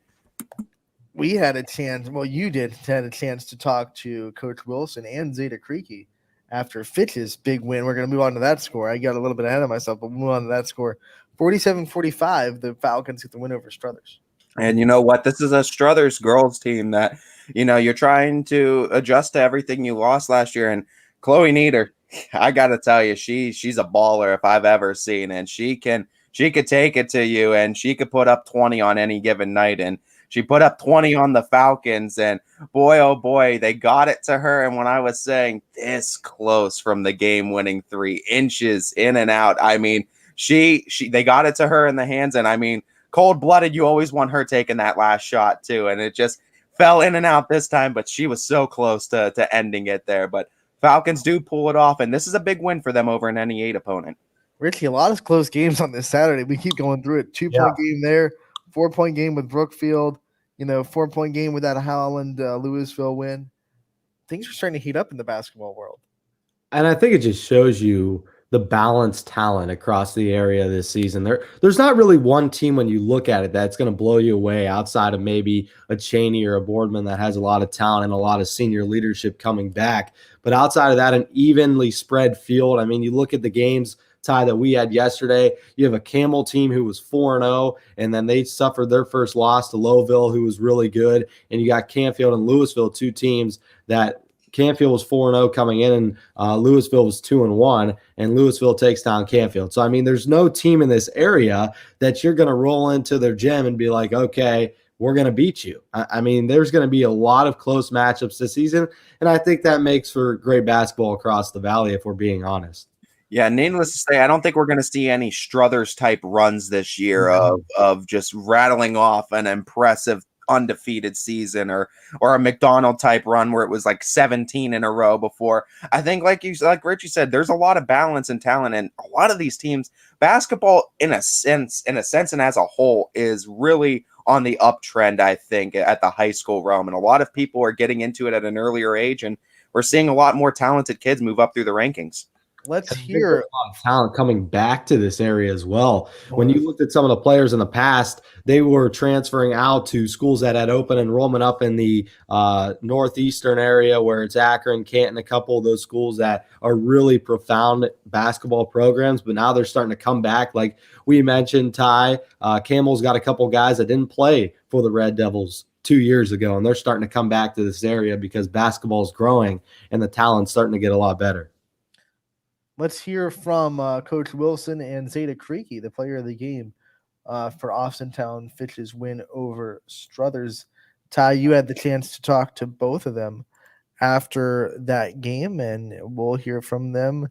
We had a chance. Well, you had a chance to talk to Coach Wilson and Zeta Creaky after Fitch's big win. We're going to move on to that score. I got a little bit ahead of myself, but we'll move on to that score. 47-45, the Falcons get the win over Struthers. And you know what? This is a Struthers girls team that, you're trying to adjust to everything you lost last year. And Chloe Nieder, I got to tell you, she's a baller if I've ever seen. And she could take it to you, and she could put up 20 on any given night. And she put up 20 on the Falcons. And boy, oh boy, they got it to her. And when I was saying this close from the game-winning 3 inches in and out, I mean, they got it to her in the hands. And I mean, cold-blooded, you always want her taking that last shot too, and it just fell in and out this time, but she was so close to ending it there. But Falcons do pull it off, and this is a big win for them over an NE8 opponent. Richie, a lot of close games on this Saturday. We keep going through it. 2-point game there, 4-point game with Brookfield, 4-point game with that Howland Louisville win. Things are starting to heat up in the basketball world. And I think it just shows you the balanced talent across the area this season. There's not really one team when you look at it that's going to blow you away outside of maybe a Cheney or a Boardman that has a lot of talent and a lot of senior leadership coming back. But outside of that, an evenly spread field. I mean, you look at the games, Ty, that we had yesterday. You have a Camel team who was 4-0, and then they suffered their first loss to Lowville, who was really good. And you got Canfield and Louisville, 2 teams that Canfield was 4-0 coming in, and Louisville was 2-1, and Louisville takes down Canfield. So, I mean, there's no team in this area that you're going to roll into their gym and be like, okay, we're going to beat you. I mean, there's going to be a lot of close matchups this season, and I think that makes for great basketball across the valley, if we're being honest. Yeah, needless to say, I don't think we're going to see any Struthers-type runs this year of just rattling off an impressive undefeated season or a McDonald type run where it was like 17 in a row before. I think like Richie said, there's a lot of balance and talent, and a lot of these teams, basketball in a sense and as a whole is really on the uptrend, I think, at the high school realm. And a lot of people are getting into it at an earlier age, and we're seeing a lot more talented kids move up through the rankings. Let's hear a lot of talent coming back to this area as well. When you looked at some of the players in the past, they were transferring out to schools that had open enrollment up in the northeastern area, where it's Akron, Canton, a couple of those schools that are really profound basketball programs. But now they're starting to come back. Like we mentioned, Ty, Camel's got a couple guys that didn't play for the Red Devils 2 years ago, and they're starting to come back to this area because basketball is growing and the talent's starting to get a lot better. Let's hear from Coach Wilson and Zeta Creaky, the player of the game for Austintown Fitch's win over Struthers. Ty, you had the chance to talk to both of them after that game, and we'll hear from them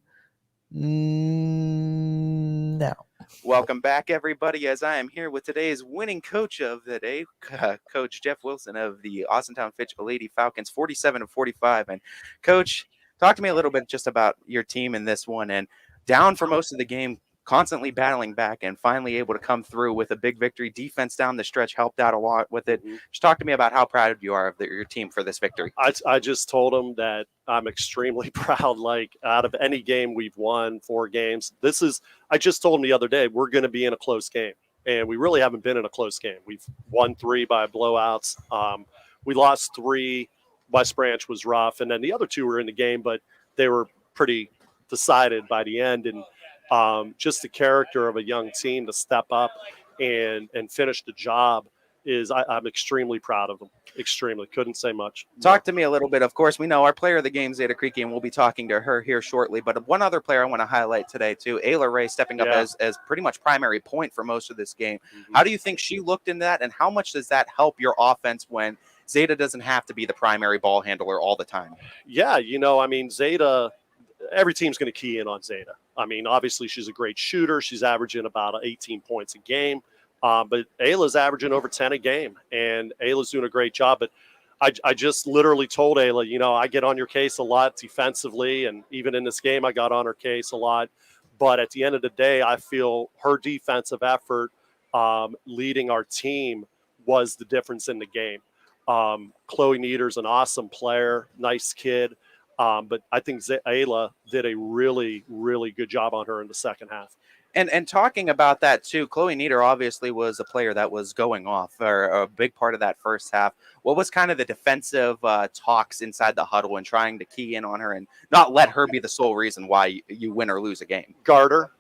now. Welcome back, everybody, as I am here with today's winning coach of the day, Coach Jeff Wilson of the Austintown Fitch Lady Falcons, 47-45. And Coach, talk to me a little bit just about your team in this one, and down for most of the game, constantly battling back and finally able to come through with a big victory. Defense down the stretch helped out a lot with it. Just talk to me about how proud you are of your team for this victory. I just told them that I'm extremely proud. Like, out of any game we've won, 4 games, I just told them the other day, we're going to be in a close game. And we really haven't been in a close game. We've won 3 by blowouts. We lost 3. West Branch was rough, and then the other 2 were in the game, but they were pretty decided by the end. And just the character of a young team to step up and finish the job I'm extremely proud of them. Extremely. Couldn't say much. Talk to me a little bit. Of course, we know our player of the game, Zeta Creaky, and we'll be talking to her here shortly. But one other player I want to highlight today, too, Ayla Ray, stepping up as pretty much primary point for most of this game. How do you think she looked in that, and how much does that help your offense when Zeta doesn't have to be the primary ball handler all the time? Yeah, I mean, Zeta, every team's going to key in on Zeta. I mean, obviously she's a great shooter. She's averaging about 18 points a game. But Ayla's averaging over 10 a game, and Ayla's doing a great job. But I just literally told Ayla, I get on your case a lot defensively, and even in this game, I got on her case a lot. But at the end of the day, I feel her defensive effort leading our team was the difference in the game. Chloe Nieder's an awesome player, nice kid. But I think Ayla did a really, really good job on her in the second half. And talking about that too, Chloe Nieder obviously was a player that was going off for a big part of that first half. What was kind of the defensive talks inside the huddle and trying to key in on her and not let her be the sole reason why you win or lose a game? Guard her.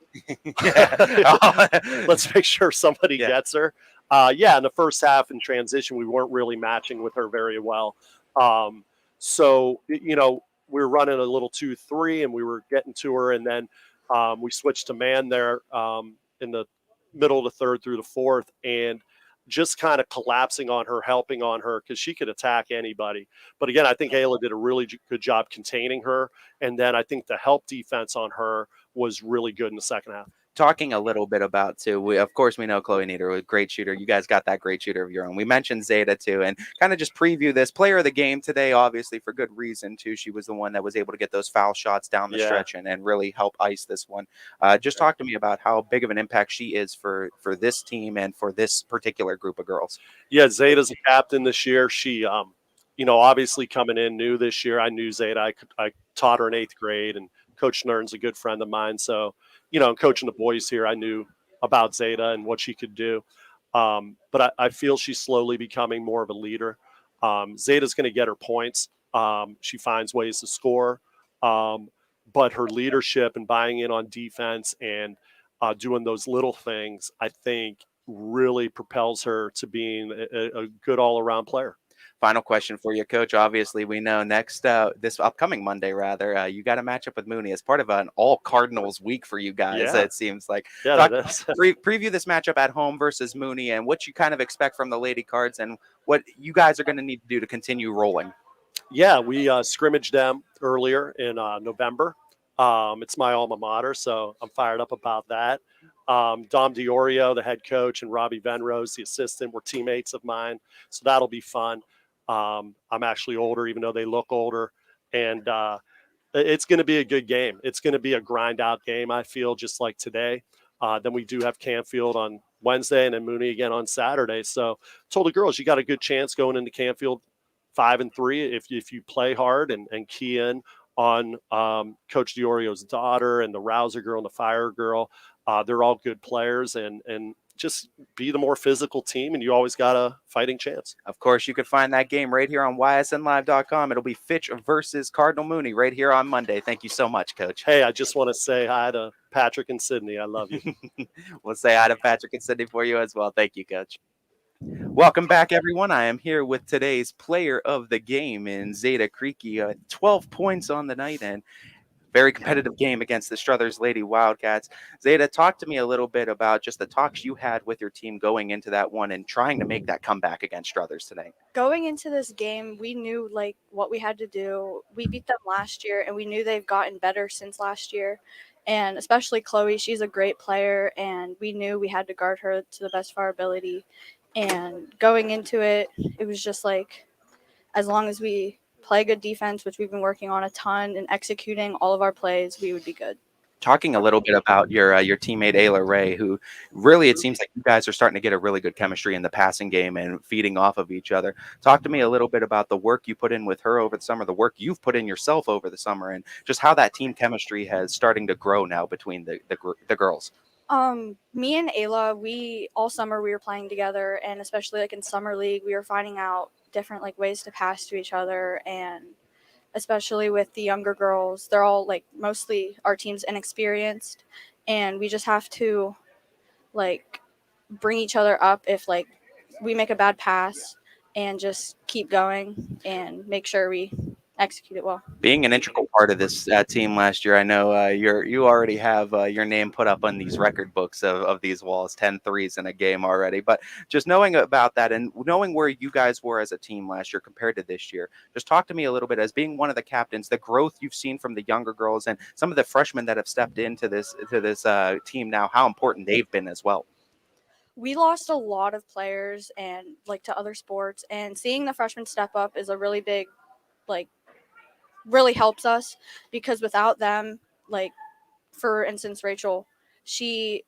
Let's make sure somebody gets her. In the first half in transition, we weren't really matching with her very well. So we were running a little 2-3 and we were getting to her, and then we switched to man there in the middle of the third through the fourth, and just kind of collapsing on her, helping on her, because she could attack anybody. But again, I think Ayla did a really good job containing her. And then I think the help defense on her was really good in the second half. Talking a little bit about too, of course we know Chloe Nieder was a great shooter. You guys got that great shooter of your own. We mentioned Zeta too, and kind of just preview this player of the game today, obviously for good reason too. She was the one that was able to get those foul shots down the stretch and really help ice this one. Just talk to me about how big of an impact she is for this team and for this particular group of girls. Yeah, Zeta's a captain this year. She obviously coming in new this year. I knew Zeta. I taught her in 8th grade, and Coach Nern's a good friend of mine. So, coaching the boys here, I knew about Zeta and what she could do. But I feel she's slowly becoming more of a leader. Zeta's going to get her points. She finds ways to score. But her leadership and buying in on defense and doing those little things, I think, really propels her to being a good all-around player. Final question for you, Coach. Obviously, we know this upcoming Monday, you got a matchup with Mooney as part of an all Cardinals week for you guys. It seems like. Preview this matchup at home versus Mooney and what you kind of expect from the Lady Cards and what you guys are going to need to do to continue rolling. Yeah, we scrimmaged them earlier in November. It's my alma mater, so I'm fired up about that. Dom DiOrio, the head coach, and Robbie Venrose, the assistant, were teammates of mine, so that'll be fun. I'm actually older, even though they look older, and it's going to be a good game. It's going to be a grind-out game, I feel, just like today. Then we do have Canfield on Wednesday and then Mooney again on Saturday. So told the girls, you got a good chance going into Canfield 5-3 if you play hard and key in on Coach DiOrio's daughter and the Rouser girl and the Fire girl. They're all good players, and just be the more physical team, and you always got a fighting chance. Of course, you can find that game right here on ysnlive.com. It'll be Fitch versus Cardinal Mooney right here on Monday. Thank you so much, Coach. Hey, I just want to say hi to Patrick and Sydney. I love you. We'll say hi to Patrick and Sydney for you as well. Thank you, Coach. Welcome back, everyone. I am here with today's player of the game in Zeta Creaky. 12 points on the night and very competitive game against the Struthers Lady Wildcats. Zeta, talk to me a little bit about just the talks you had with your team going into that one and trying to make that comeback against Struthers today. Going into this game, we knew what we had to do. We beat them last year, and we knew they've gotten better since last year. And especially Chloe, she's a great player, and we knew we had to guard her to the best of our ability. And going into it, it was just as long as we play good defense, which we've been working on a ton, and executing all of our plays, we would be good. Talking a little bit about your teammate Ayla Ray, who really, it seems like you guys are starting to get a really good chemistry in the passing game and feeding off of each other. Talk to me a little bit about the work you put in with her over the summer, the work you've put in yourself over the summer, and just how that team chemistry has starting to grow now between the girls. Me and Ayla, all summer we were playing together, and especially in summer league, we were finding out different ways to pass to each other, and especially with the younger girls, they're all mostly our team's inexperienced, and we just have to bring each other up if we make a bad pass and just keep going and make sure we execute it well. Being an integral part of this team last year, I know you already have your name put up on these record books of these walls, 10 threes in a game already. But just knowing about that and knowing where you guys were as a team last year compared to this year, just talk to me a little bit as being one of the captains, the growth you've seen from the younger girls and some of the freshmen that have stepped into this team now, how important they've been as well. We lost a lot of players and like to other sports, and seeing the freshmen step up is a really big, like, really helps us, because without them, like, for instance, Rachel, she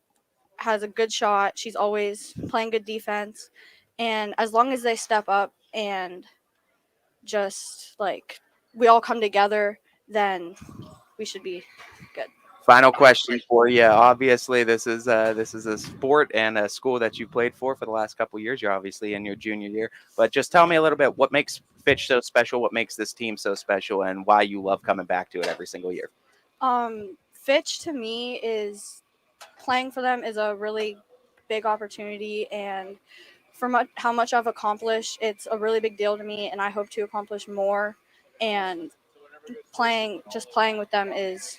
has a good shot. She's always playing good defense. And as long as they step up and just, like, we all come together, then we should be good. Final question for you. Obviously, this is a sport and a school that you played for the last couple of years. You're obviously in your junior year, but just tell me a little bit what makes Fitch so special, what makes this team so special, and why you love coming back to it every single year. Fitch to me is playing for them is a really big opportunity, and for how much I've accomplished, it's a really big deal to me, and I hope to accomplish more. And playing with them is,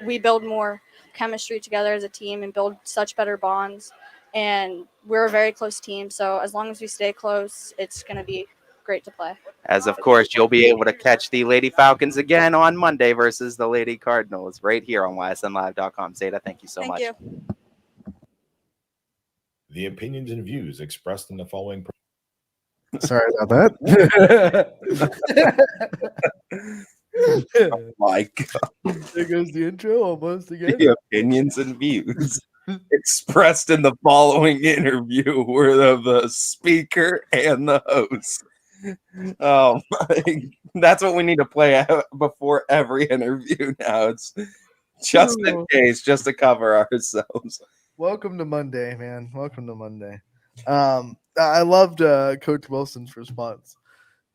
we build more chemistry together as a team and build such better bonds, and we're a very close team, so as long as we stay close, it's going to be great to play. As of course, you'll be able to catch the Lady Falcons again on Monday versus the Lady Cardinals right here on ysnlive.com. Zeta, thank you so much. Thank you. The opinions and views expressed in the following. Sorry about that. Oh my God. There goes the intro almost again. The opinions and views expressed in the following interview were of the speaker and the host. Oh my, that's what we need to play out before every interview now. It's just in case, just to cover ourselves. Welcome to Monday, man. Welcome to Monday. I loved Coach Wilson's response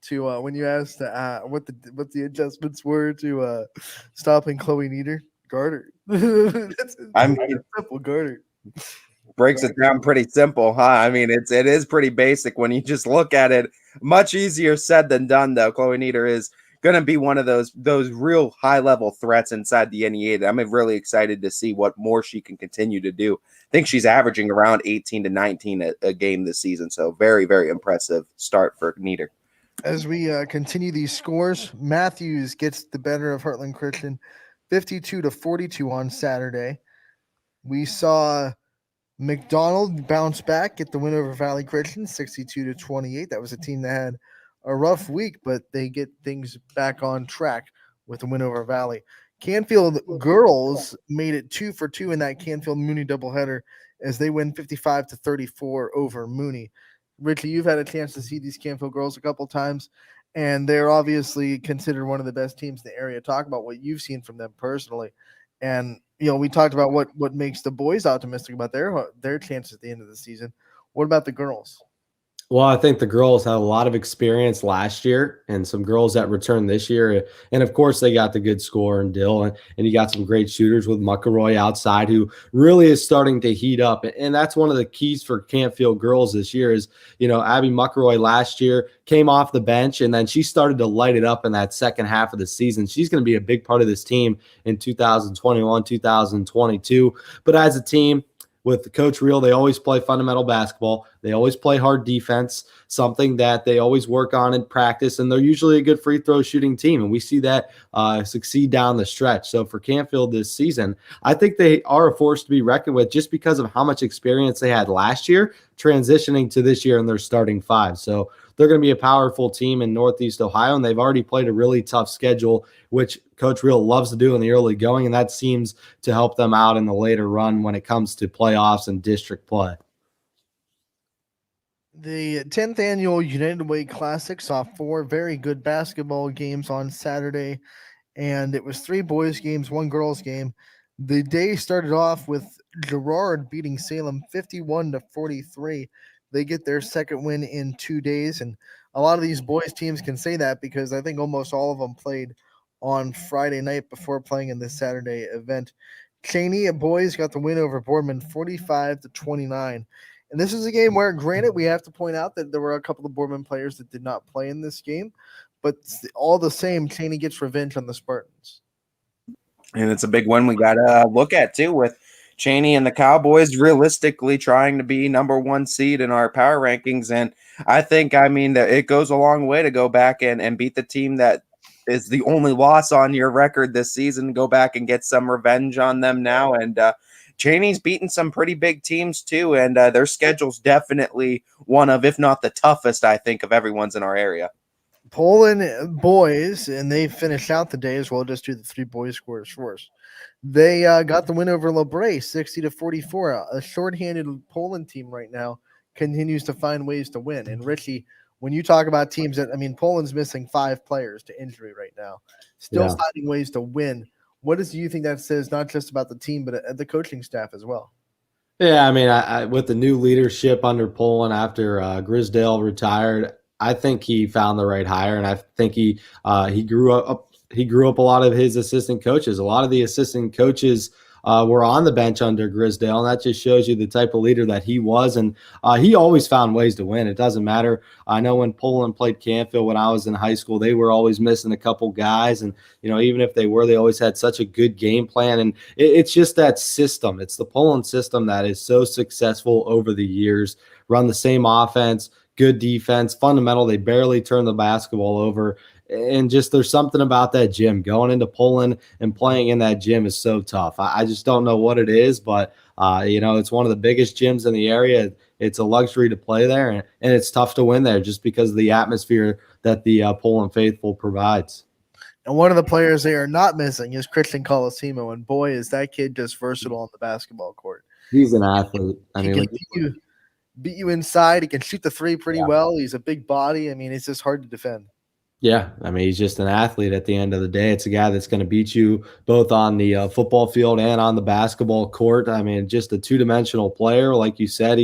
to when you asked what the adjustments were to stopping Chloe Nieder. Guard her. I mean, simple, guard her. Breaks it down pretty simple, huh? I mean, it is pretty basic when you just look at it. Much easier said than done, though. Chloe Nieder is going to be one of those real high-level threats inside the NEA. I'm really excited to see what more she can continue to do. I think she's averaging around 18 to 19 a game this season, so very, very impressive start for Nieder. As we continue these scores, Matthews gets the better of Heartland Christian, 52-42 on Saturday. We saw McDonald bounce back, get the win over Valley Christian, 62-28. That was a team that had a rough week, but they get things back on track with the win over Valley. Canfield girls made it 2 for 2 in that Canfield Mooney doubleheader as they win 55-34 over Mooney. Richie, you've had a chance to see these Canfield girls a couple times, and they're obviously considered one of the best teams in the area. Talk about what you've seen from them personally. And, we talked about what makes the boys optimistic about their chances at the end of the season. What about the girls? Well, I think the girls had a lot of experience last year and some girls that returned this year. And of course, they got the good scorer in Dill, and you got some great shooters with McElroy outside who really is starting to heat up. And that's one of the keys for Canfield girls this year is, Abby McElroy last year came off the bench and then she started to light it up in that second half of the season. She's going to be a big part of this team in 2021, 2022. But as a team, with Coach Reel, they always play fundamental basketball. They always play hard defense, something that they always work on in practice, and they're usually a good free throw shooting team, and we see that succeed down the stretch. So for Canfield this season, I think they are a force to be reckoned with just because of how much experience they had last year transitioning to this year in their starting five. So they're going to be a powerful team in Northeast Ohio, and they've already played a really tough schedule, which Coach Reel loves to do in the early going, and that seems to help them out in the later run when it comes to playoffs and district play. The 10th annual United Way Classic saw 4 very good basketball games on Saturday, and it was 3 boys games, 1 girls game. The day started off with Girard beating Salem 51-43. They get their second win in 2 days, and a lot of these boys teams can say that because I think almost all of them played on Friday night before playing in this Saturday event. Cheney boys got the win over Boardman 45-29. And this is a game where, granted, we have to point out that there were a couple of Boardman players that did not play in this game, but all the same, Cheney gets revenge on the Spartans. And it's a big one we got to look at, too, with Cheney and the Cowboys realistically trying to be number 1 seed in our power rankings. And I think, that it goes a long way to go back and beat the team that is the only loss on your record this season, go back and get some revenge on them now. And Cheney's beaten some pretty big teams, too, and their schedule's definitely one of, if not the toughest, I think, of everyone's in our area. Poland boys, and they finished out the day as well. Just do the 3 boys scores first. They got the win over LeBray, 60-44. A shorthanded Poland team right now continues to find ways to win. And Richie, when you talk about teams Poland's missing 5 players to injury right now, still finding ways to win. What do you think that says, not just about the team, but the coaching staff as well? Yeah, I with the new leadership under Poland after Grisdale retired, I think he found the right hire, and I think he grew up. He grew up a lot of his assistant coaches. A lot of the assistant coaches were on the bench under Grisdale, and that just shows you the type of leader that he was. And he always found ways to win. It doesn't matter. I know when Poland played Canfield when I was in high school, they were always missing a couple guys, and even if they were, they always had such a good game plan. And it's just that system. It's the Poland system that is so successful over the years. Run the same offense, good defense, fundamental. They barely turn the basketball over. And just there's something about that gym. Going into Poland and playing in that gym is so tough. I just don't know what it is, but it's one of the biggest gyms in the area. It's a luxury to play there, and it's tough to win there just because of the atmosphere that the Poland faithful provides. And one of the players they are not missing is Christian Colosimo, and boy, is that kid just versatile on the basketball court. He's an athlete. He can beat you inside. He can shoot the 3 pretty well. He's a big body. It's just hard to defend. Yeah, he's just an athlete at the end of the day. It's a guy that's going to beat you both on the football field and on the basketball court. Just a two-dimensional player. Like you said,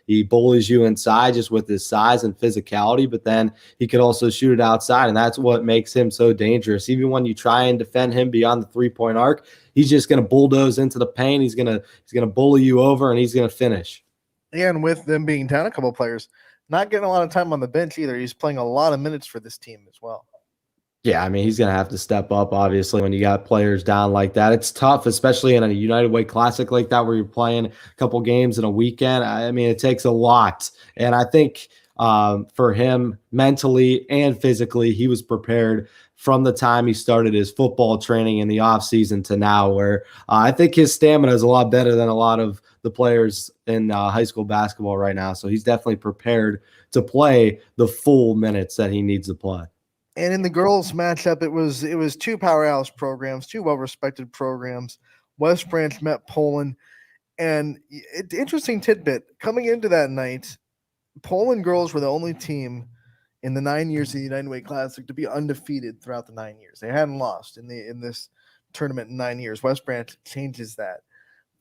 he bullies you inside just with his size and physicality, but then he could also shoot it outside, and that's what makes him so dangerous. Even when you try and defend him beyond the three-point arc, he's just going to bulldoze into the paint. He's going to bully you over, and he's going to finish. And with them being down a couple of players, not getting a lot of time on the bench either. He's playing a lot of minutes for this team as well. Yeah, he's going to have to step up, obviously, when you got players down like that. It's tough, especially in a United Way Classic like that where you're playing a couple games in a weekend. It takes a lot. And I think for him, mentally and physically, he was prepared from the time he started his football training in the offseason to now, where I think his stamina is a lot better than a lot of the players in high school basketball right now. So he's definitely prepared to play the full minutes that he needs to play. And in the girls' matchup, it was 2 powerhouse programs, 2 well-respected programs. West Branch met Poland. And interesting tidbit, coming into that night, Poland girls were the only team in the 9 years of the United Way Classic to be undefeated throughout the 9 years. They hadn't lost in this tournament in 9 years. West Branch changes that.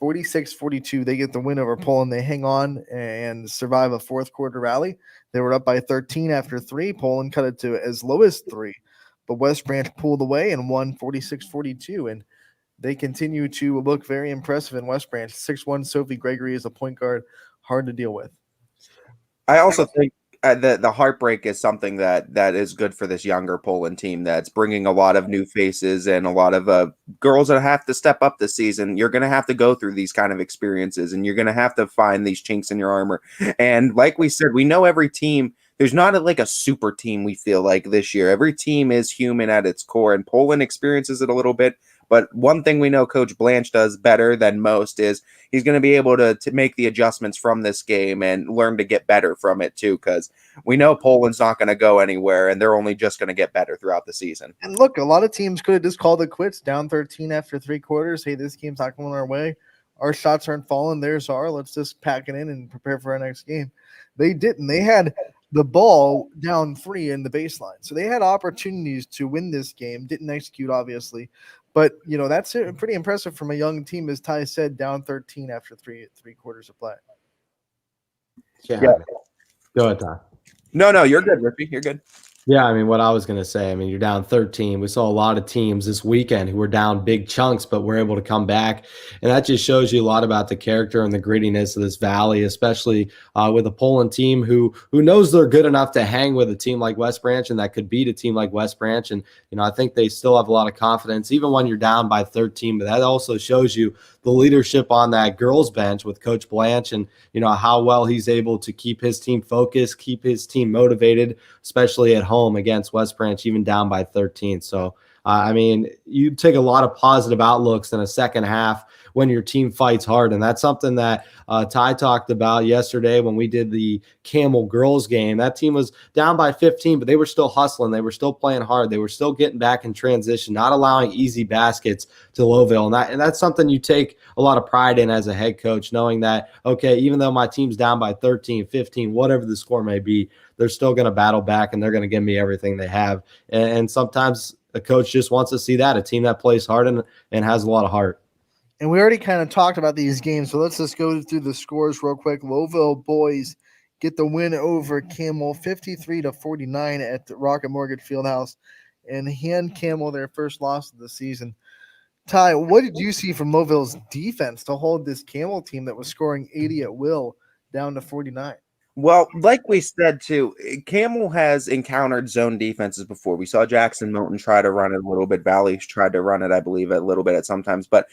46-42, they get the win over Poland. They hang on and survive a fourth quarter rally. They were up by 13 after 3. Poland cut it to as low as 3. But West Branch pulled away and won 46-42. And they continue to look very impressive in West Branch. 6'1" Sophie Gregory is a point guard, hard to deal with. I also think the heartbreak is something that is good for this younger Poland team that's bringing a lot of new faces and a lot of girls that have to step up this season. You're going to have to go through these kind of experiences, and you're going to have to find these chinks in your armor. And like we said, we know every team, there's not like a super team we feel like this year. Every team is human at its core, and Poland experiences it a little bit. But one thing we know Coach Blanche does better than most is he's going to be able to make the adjustments from this game and learn to get better from it too, because we know Poland's not going to go anywhere, and they're only just going to get better throughout the season. And look, a lot of teams could have just called it quits, down 13 after 3 quarters. Hey, this game's not going our way. Our shots aren't falling. Theirs are. Let's just pack it in and prepare for our next game. They didn't. They had the ball down 3 in the baseline. So they had opportunities to win this game, didn't execute, obviously. But, that's pretty impressive from a young team, as Ty said, down 13 after three quarters of play. Yeah. Go ahead, Ty. No, you're good, Rippy. You're good. Yeah, I mean, what I was going to say, I mean, you're down 13. We saw a lot of teams this weekend who were down big chunks, but were able to come back. And that just shows you a lot about the character and the grittiness of this valley, especially with a Poland team who knows they're good enough to hang with a team like West Branch and that could beat a team like West Branch. And, I think they still have a lot of confidence, even when you're down by 13. But that also shows you the leadership on that girls bench with Coach Blanche and, how well he's able to keep his team focused, keep his team motivated, especially at home against West Branch, even down by 13. So, I mean, you take a lot of positive outlooks in a second half when your team fights hard. And that's something that Ty talked about yesterday when we did the Camel girls game. That team was down by 15, but they were still hustling. They were still playing hard. They were still getting back in transition, not allowing easy baskets to Lowville. And that's something you take a lot of pride in as a head coach, knowing that, okay, even though my team's down by 13, 15, whatever the score may be, they're still going to battle back and they're going to give me everything they have. And sometimes a coach just wants to see that, a team that plays hard and has a lot of heart. And we already kind of talked about these games, so let's just go through the scores real quick. Lowville boys get the win over Camel 53-49 at the Rocket Mortgage Fieldhouse and hand Camel their first loss of the season. Ty, what did you see from Lowville's defense to hold this Camel team that was scoring 80 at will down to 49? Well, like we said too, Camel has encountered zone defenses before. We saw Jackson Moulton try to run it a little bit. Valley's tried to run it, I believe, a little bit at sometimes, but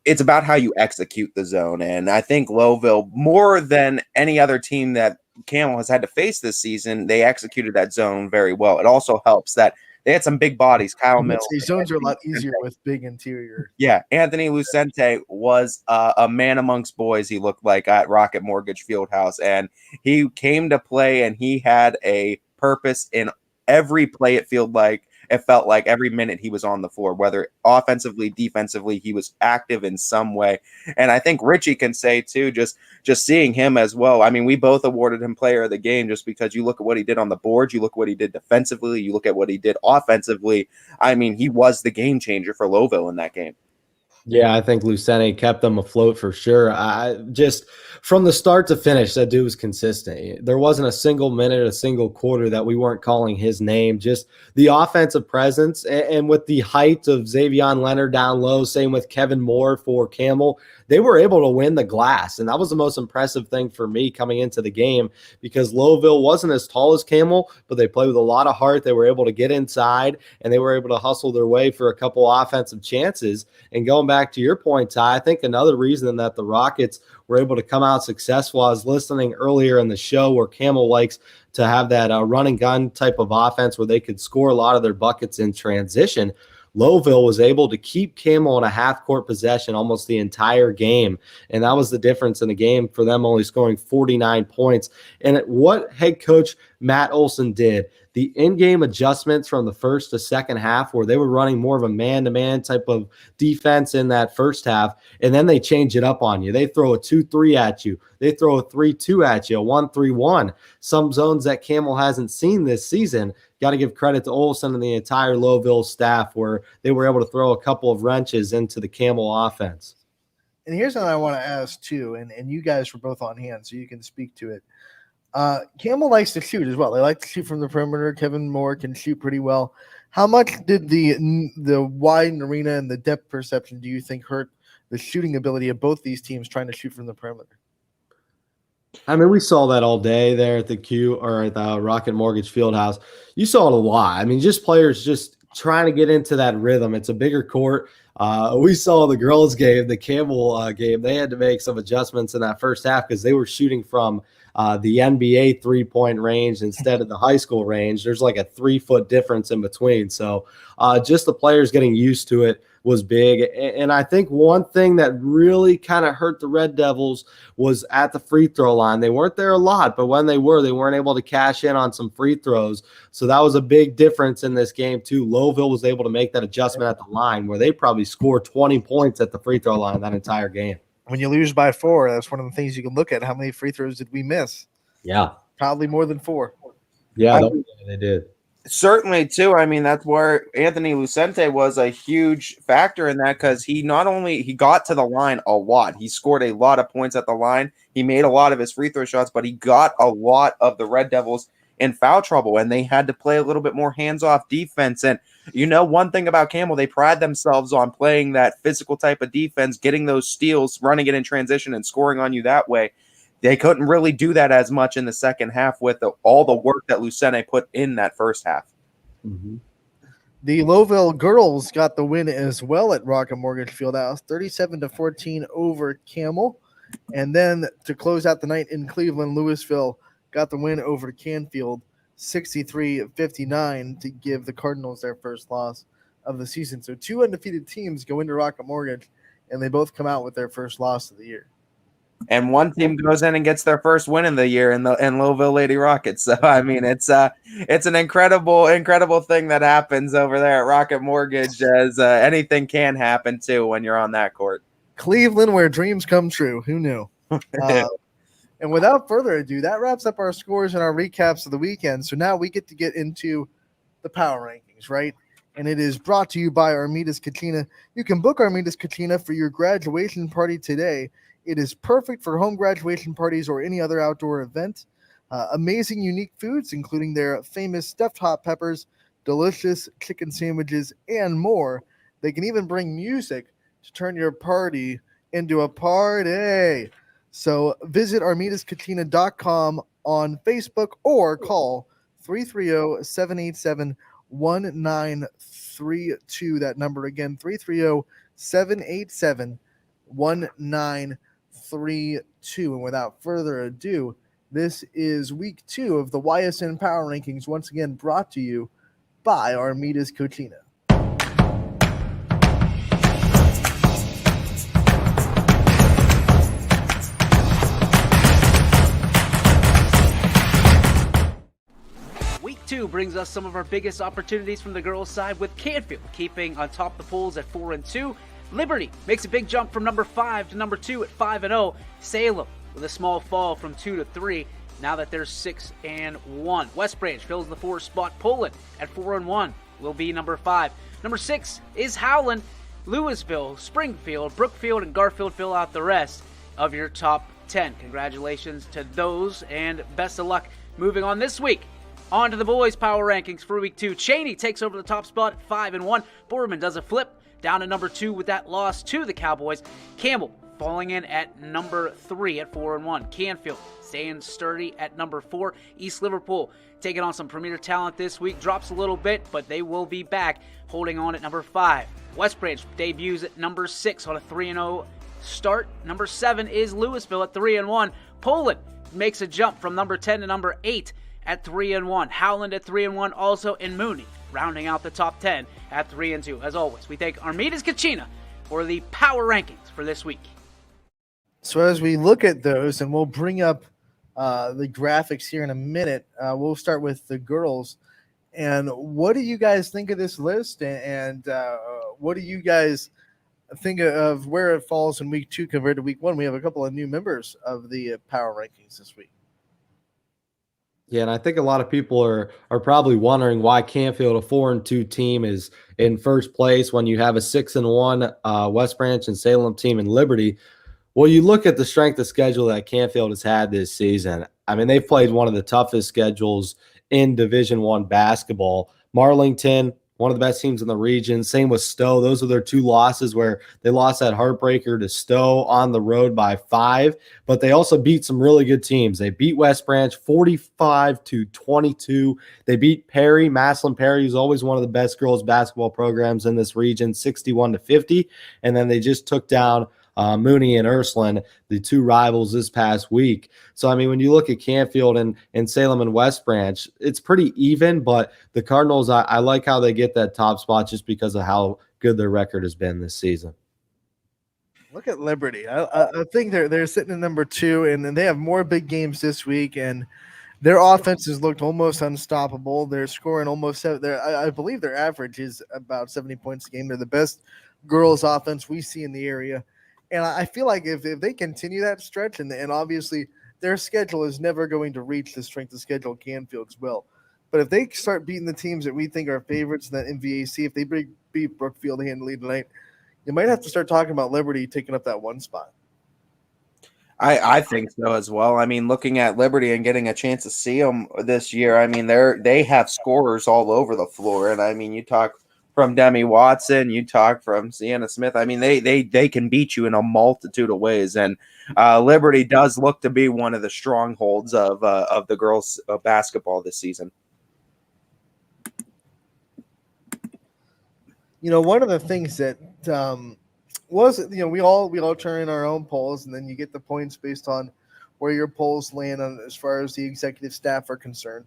it's about how you execute the zone. And I think Lowville, more than any other team that Camel has had to face this season, they executed that zone very well. It also helps that they had some big bodies. Kyle Mills. These zones are a lot easier with big interior. Yeah, Anthony Lucente was a man amongst boys, he looked like, at Rocket Mortgage Fieldhouse. And he came to play, and he had a purpose in every play, it felt like every minute he was on the floor, whether offensively, defensively, he was active in some way. And I think Richie can say, too, just seeing him as well. I mean, we both awarded him player of the game just because you look at what he did on the board, you look at what he did defensively, you look at what he did offensively. I mean, he was the game changer for Lowville in that game. Yeah, I think Lucente kept them afloat for sure. Just from the start to finish, that dude was consistent. There wasn't a single minute, a single quarter that we weren't calling his name. Just the offensive presence and with the height of Xavion Leonard down low, same with Kevin Moore for Camel, they were able to win the glass. And that was the most impressive thing for me coming into the game because Lowville wasn't as tall as Camel, but they played with a lot of heart. They were able to get inside and they were able to hustle their way for a couple offensive chances. And going back to your point, Ty, I think another reason that the Rockets were able to come out successful, I was listening earlier in the show where Camel likes to have that run and gun type of offense where they could score a lot of their buckets in transition. Lowville was able to keep Camel in a half-court possession almost the entire game, and that was the difference in the game for them only scoring 49 points. And what head coach Matt Olson did, the in-game adjustments from the first to second half where they were running more of a man-to-man type of defense in that first half, and then they change it up on you. They throw a 2-3 at you. They throw a 3-2 at you, a 1-3-1. Some zones that Camel hasn't seen this season. Got to give credit to Olson and the entire Lowville staff where they were able to throw a couple of wrenches into the Camel offense. And here's what I want to ask, too, and you guys were both on hand, so you can speak to it. Camel likes to shoot as well. They like to shoot from the perimeter. Kevin Moore can shoot pretty well. How much did the wide arena and the depth perception do you think hurt the shooting ability of both these teams trying to shoot from the perimeter? I mean, we saw that all day there at the Rocket Mortgage Fieldhouse. You saw it a lot. I mean, just players just trying to get into that rhythm. It's a bigger court. We saw the girls' game, the Camel game. They had to make some adjustments in that first half because they were shooting from the NBA three-point range instead of the high school range. There's like a 3-foot difference in between. So just the players getting used to it was big. And I think one thing that really kind of hurt the Red Devils was at the free throw line. They weren't there a lot, but when they weren't able to cash in on some free throws. So that was a big difference in this game too. Lowville was able to make that adjustment at the line where they probably scored 20 points at the free throw line that entire game. When you lose by 4, that's one of the things you can look at. How many free throws did we miss? Yeah. Probably more than 4. Yeah, they did. Certainly, too. I mean, that's where Anthony Lucente was a huge factor in that because he got to the line a lot. He scored a lot of points at the line. He made a lot of his free throw shots, but he got a lot of the Red Devils in foul trouble, and they had to play a little bit more hands-off defense. And one thing about Campbell, they pride themselves on playing that physical type of defense, getting those steals, running it in transition, and scoring on you that way. They couldn't really do that as much in the second half with all the work that Lucene put in that first half. Mm-hmm. The Lowville girls got the win as well at Rocket Mortgage Fieldhouse, 37-14 over Camel. And then to close out the night in Cleveland, Louisville got the win over Canfield, 63-59 to give the Cardinals their first loss of the season. So 2 undefeated teams go into Rocket Mortgage, and they both come out with their first loss of the year. And one team goes in and gets their first win in the year in Lowville Lady Rockets. So I mean, it's an incredible thing that happens over there at Rocket Mortgage, as anything can happen too when you're on that court. Cleveland, where dreams come true. Who knew? And without further ado, that wraps up our scores and our recaps of the weekend. So now we get to get into the power rankings, right? And it is brought to you by Armidas Kachina. You can book Armidas Kachina for your graduation party today. It is perfect for home graduation parties or any other outdoor event. Amazing, unique foods, including their famous stuffed hot peppers, delicious chicken sandwiches, and more. They can even bring music to turn your party into a party. So visit armidaskachina.com on Facebook or call 330-787-1932. That number again, 330-787-1932. And without further ado, this is week 2 of the YSN Power Rankings, once again brought to you by Armidas Kachina. Week 2 brings us some of our biggest opportunities from the girls' side, with Canfield keeping on top of the polls at 4-2. Liberty makes a big jump from number 5 to number 2 at 5-0. Salem with a small fall from 2 to 3, now that they're 6-1. West Branch fills the 4th spot. Poland at 4-1 will be number 5. Number 6 is Howland. Louisville, Springfield, Brookfield, and Garfield fill out the rest of your top 10. Congratulations to those, and best of luck moving on this week. On to the boys' power rankings for week 2. Cheney takes over the top spot at 5-1. Boardman does a flip down to number 2 with that loss to the Cowboys. Campbell falling in at number 3 at 4-1. Canfield staying sturdy at number 4. East Liverpool taking on some premier talent this week. Drops a little bit, but they will be back, holding on at number 5. West Branch debuts at number 6 on a 3-0 start. Number 7 is Louisville at 3-1. Poland makes a jump from number 10 to number 8 at 3-1. Howland at 3-1 also, and Mooney rounding out the top 10 at 3-2. As always, we thank Armidas Kachina for the power rankings for this week. So as we look at those, and we'll bring up the graphics here in a minute, we'll start with the girls. And what do you guys think of this list? And what do you guys think of where it falls in week 2 compared to week 1? We have a couple of new members of the power rankings this week. Yeah, and I think a lot of people are probably wondering why Canfield, a 4-2 team, is in first place when you have a 6-1 West Branch and Salem team in Liberty. Well, you look at the strength of schedule that Canfield has had this season. I mean, they've played one of the toughest schedules in Division I basketball. Marlington, one of the best teams in the region. Same with Stowe. Those are their 2 losses, where they lost that heartbreaker to Stowe on the road by 5. But they also beat some really good teams. They beat West Branch 45-22. They beat Perry. Maslin Perry is always one of the best girls basketball programs in this region, 61-50. And then they just took down Mooney and Ursuline, the 2 rivals this past week. So, I mean, when you look at Canfield and Salem and West Branch, it's pretty even, but the Cardinals, I like how they get that top spot just because of how good their record has been this season. Look at Liberty. I think they're sitting in number 2, and they have more big games this week, and their offense has looked almost unstoppable. They're scoring almost – I believe their average is about 70 points a game. They're the best girls' offense we see in the area. And I feel like if they continue that stretch, and obviously their schedule is never going to reach the strength of schedule Canfield's will. But if they start beating the teams that we think are favorites in that MVAC, if they beat Brookfield handily tonight, you might have to start talking about Liberty taking up that 1 spot. I think so as well. I mean, looking at Liberty and getting a chance to see them this year, I mean, they have scorers all over the floor, and I mean, you talk from Demi Watson, you talk from Sienna Smith. I mean, they can beat you in a multitude of ways, and Liberty does look to be one of the strongholds of the girls basketball this season. One of the things that was, we all turn in our own polls, and then you get the points based on where your polls land on as far as the executive staff are concerned.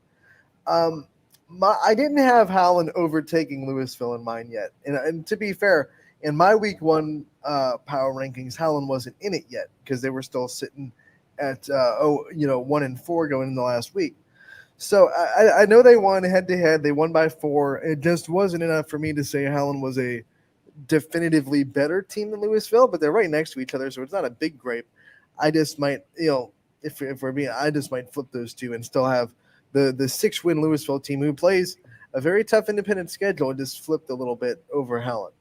I didn't have Howland overtaking Louisville in mine yet, and to be fair, in my week 1 power rankings, Howland wasn't in it yet because they were still sitting at 1-4 going in the last week. So I know they won head to head. They won by 4. It just wasn't enough for me to say Howland was a definitively better team than Louisville, but they're right next to each other, so it's not a big gripe. I just might, if we're being, I just might flip those two and still have the 6-win Louisville team who plays a very tough independent schedule and just flipped a little bit over Howland.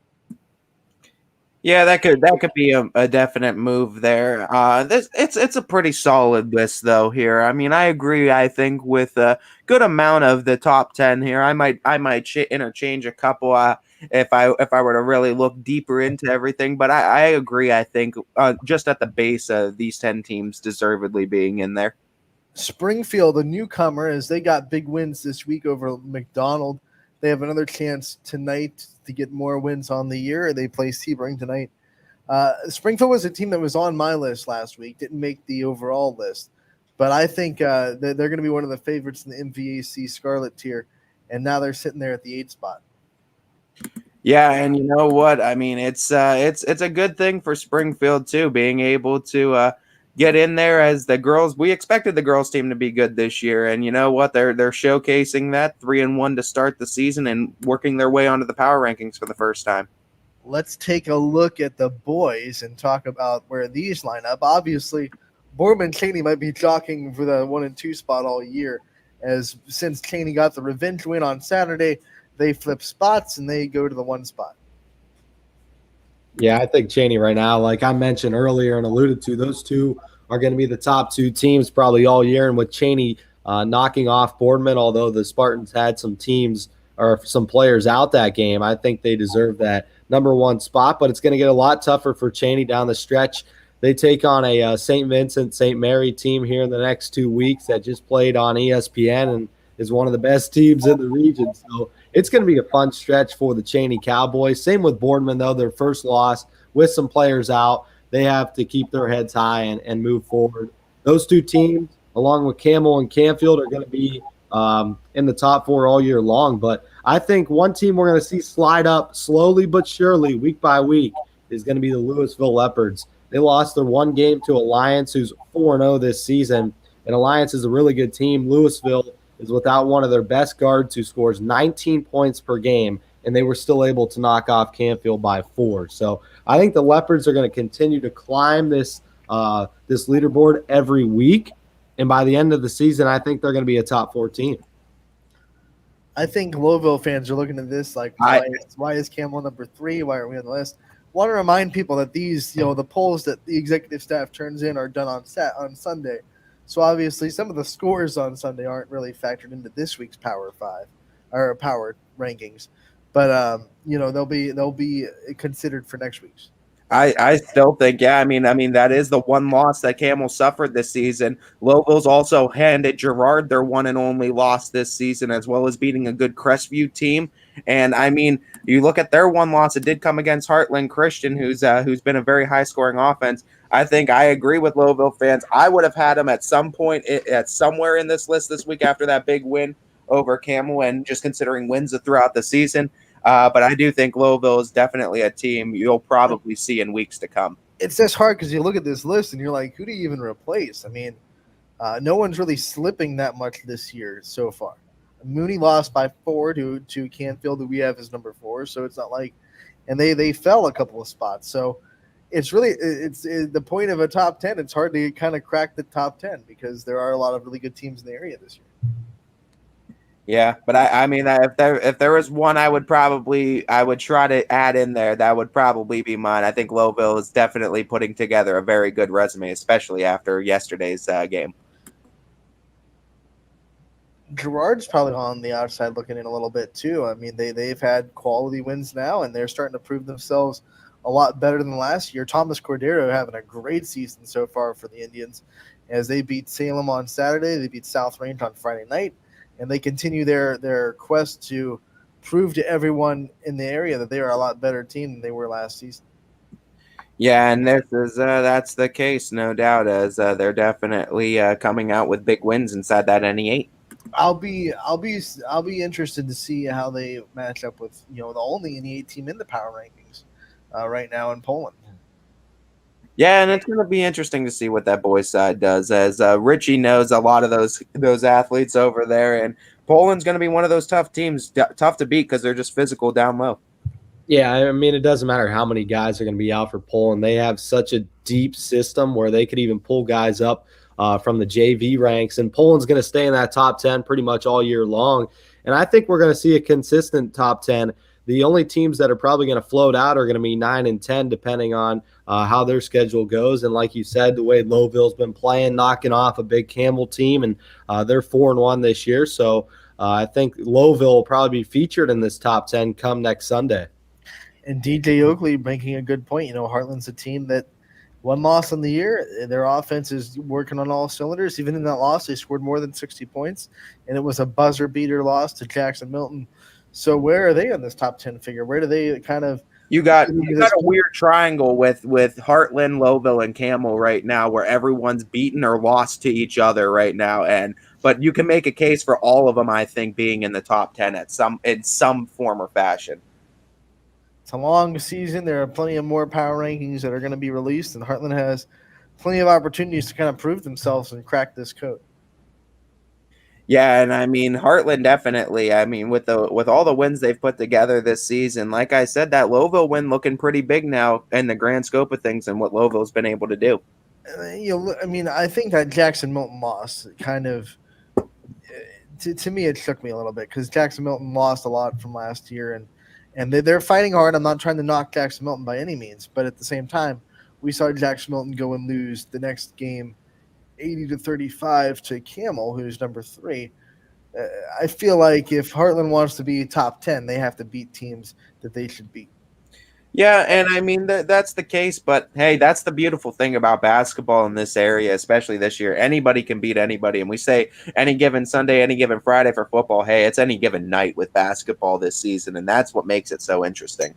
Yeah, that could be a definite move there. It's a pretty solid list though here. I mean, I agree. I think with a good amount of the top 10 here, I might interchange a couple if I were to really look deeper into everything. But I agree. I think just at the base of these 10 teams deservedly being in there. Springfield, a newcomer, as they got big wins this week over McDonald. They have another chance tonight to get more wins on the year. They play Sebring tonight. Springfield was a team that was on my list last week, didn't make the overall list. But I think they're going to be one of the favorites in the MVAC Scarlet tier, and now they're sitting there at the 8th spot. Yeah, and you know what? I mean, it's a good thing for Springfield too, being able to get in there as the girls. We expected the girls team to be good this year, and you know what? They're showcasing that 3-1 to start the season and working their way onto the power rankings for the first time. Let's take a look at the boys and talk about where these line up. Obviously, Boardman Cheney might be jockeying for the 1 and 2 spot all year, as since Cheney got the revenge win on Saturday, they flip spots and they go to the 1 spot. Yeah, I think Cheney right now, like I mentioned earlier and alluded to, those two are going to be the top 2 teams probably all year. And with Cheney knocking off Boardman, although the Spartans had some teams or some players out that game, I think they deserve that number 1 spot. But it's going to get a lot tougher for Cheney down the stretch. They take on a St. Vincent, St. Mary team here in the next 2 weeks that just played on ESPN and is one of the best teams in the region. So it's going to be a fun stretch for the Cheney Cowboys. Same with Boardman, though. Their first loss with some players out. They have to keep their heads high and move forward. Those 2 teams, along with Camel and Canfield, are going to be in the top 4 all year long. But I think one team we're going to see slide up slowly but surely, week by week, is going to be the Louisville Leopards. They lost their 1 game to Alliance, who's 4-0 this season. And Alliance is a really good team. Louisville is without one of their best guards who scores 19 points per game, and they were still able to knock off Canfield by 4. So I think the Leopards are going to continue to climb this leaderboard every week, and by the end of the season, I think they're going to be a top 4 team. I think Louisville fans are looking at this like, why is Camel number 3? Why are we on the list? Want to remind people that these, the polls that the executive staff turns in are done on Sunday. So obviously, some of the scores on Sunday aren't really factored into this week's Power 5 or Power rankings, but they'll be considered for next week's. I still think, yeah. I mean that is the one loss that Camel suffered this season. Louisville's also handed Girard their one and only loss this season, as well as beating a good Crestview team. And I mean, you look at their one loss; it did come against Heartland Christian, who's been a very high scoring offense. I think I agree with Louisville fans. I would have had them at some point at somewhere in this list this week after that big win over Camel, and just considering wins throughout the season. But I do think Louisville is definitely a team you'll probably see in weeks to come. It's just hard because you look at this list and you're like, who do you even replace? I mean, no one's really slipping that much this year so far. Mooney lost by 4 to Canfield, who we have as number 4, so it's not like – and they fell a couple of spots. So it's really – it's the point of a top 10. It's hard to kind of crack the top 10 because there are a lot of really good teams in the area this year. Yeah, but I mean, if there was one I would try to add in there, that would probably be mine. I think Lowville is definitely putting together a very good resume, especially after yesterday's game. Gerard's probably on the outside looking in a little bit too. I mean, they've had quality wins now, and they're starting to prove themselves a lot better than last year. Thomas Cordero having a great season so far for the Indians, as they beat Salem on Saturday, they beat South Range on Friday night, and they continue their quest to prove to everyone in the area that they are a lot better team than they were last season. Yeah, and that's the case, no doubt, as they're definitely coming out with big wins inside that NE8. I'll be interested to see how they match up with the only NE8 team in the power rankings right now in Poland. Yeah, and it's going to be interesting to see what that boys' side does, as Richie knows a lot of those athletes over there, and Poland's going to be one of those tough teams, tough to beat because they're just physical down low. Yeah, I mean, it doesn't matter how many guys are going to be out for Poland. They have such a deep system where they could even pull guys up from the JV ranks, and Poland's going to stay in that top 10 pretty much all year long. And I think we're going to see a consistent top 10. The only teams that are probably going to float out are going to be 9 and 10, depending on how their schedule goes. And like you said, the way Lowville's been playing, knocking off a big Campbell team, and they're 4-1 this year. So I think Lowville will probably be featured in this top 10 come next Sunday. And DJ Oakley making a good point. Heartland's a team that one loss in the year. Their offense is working on all cylinders. Even in that loss, they scored more than 60 points, and it was a buzzer beater loss to Jackson Milton. So where are they on this top 10 figure? Where do they kind of you got a weird triangle with Heartland, Lowville, and Camel right now, where everyone's beaten or lost to each other right now, but you can make a case for all of them, I think, being in the top 10 in some form or fashion. It's a long season. There are plenty of more power rankings that are going to be released, and Heartland has plenty of opportunities to kind of prove themselves and crack this code. Yeah, and I mean Heartland definitely. I mean with all the wins they've put together this season, like I said, that Lowville win looking pretty big now in the grand scope of things and what Lowville's been able to do. I think that Jackson Milton loss kind of to me it shook me a little bit because Jackson Milton lost a lot from last year, and they're fighting hard. I'm not trying to knock Jackson Milton by any means, but at the same time, we saw Jackson Milton go and lose the next game 80-35 to Camel, who's number 3. I feel like if Heartland wants to be top 10, they have to beat teams that they should beat. Yeah, and I mean that's the case, but hey, that's the beautiful thing about basketball in this area, especially this year. Anybody can beat anybody, and we say any given Sunday, any given Friday for football. Hey, it's any given night with basketball this season, and that's what makes it so interesting.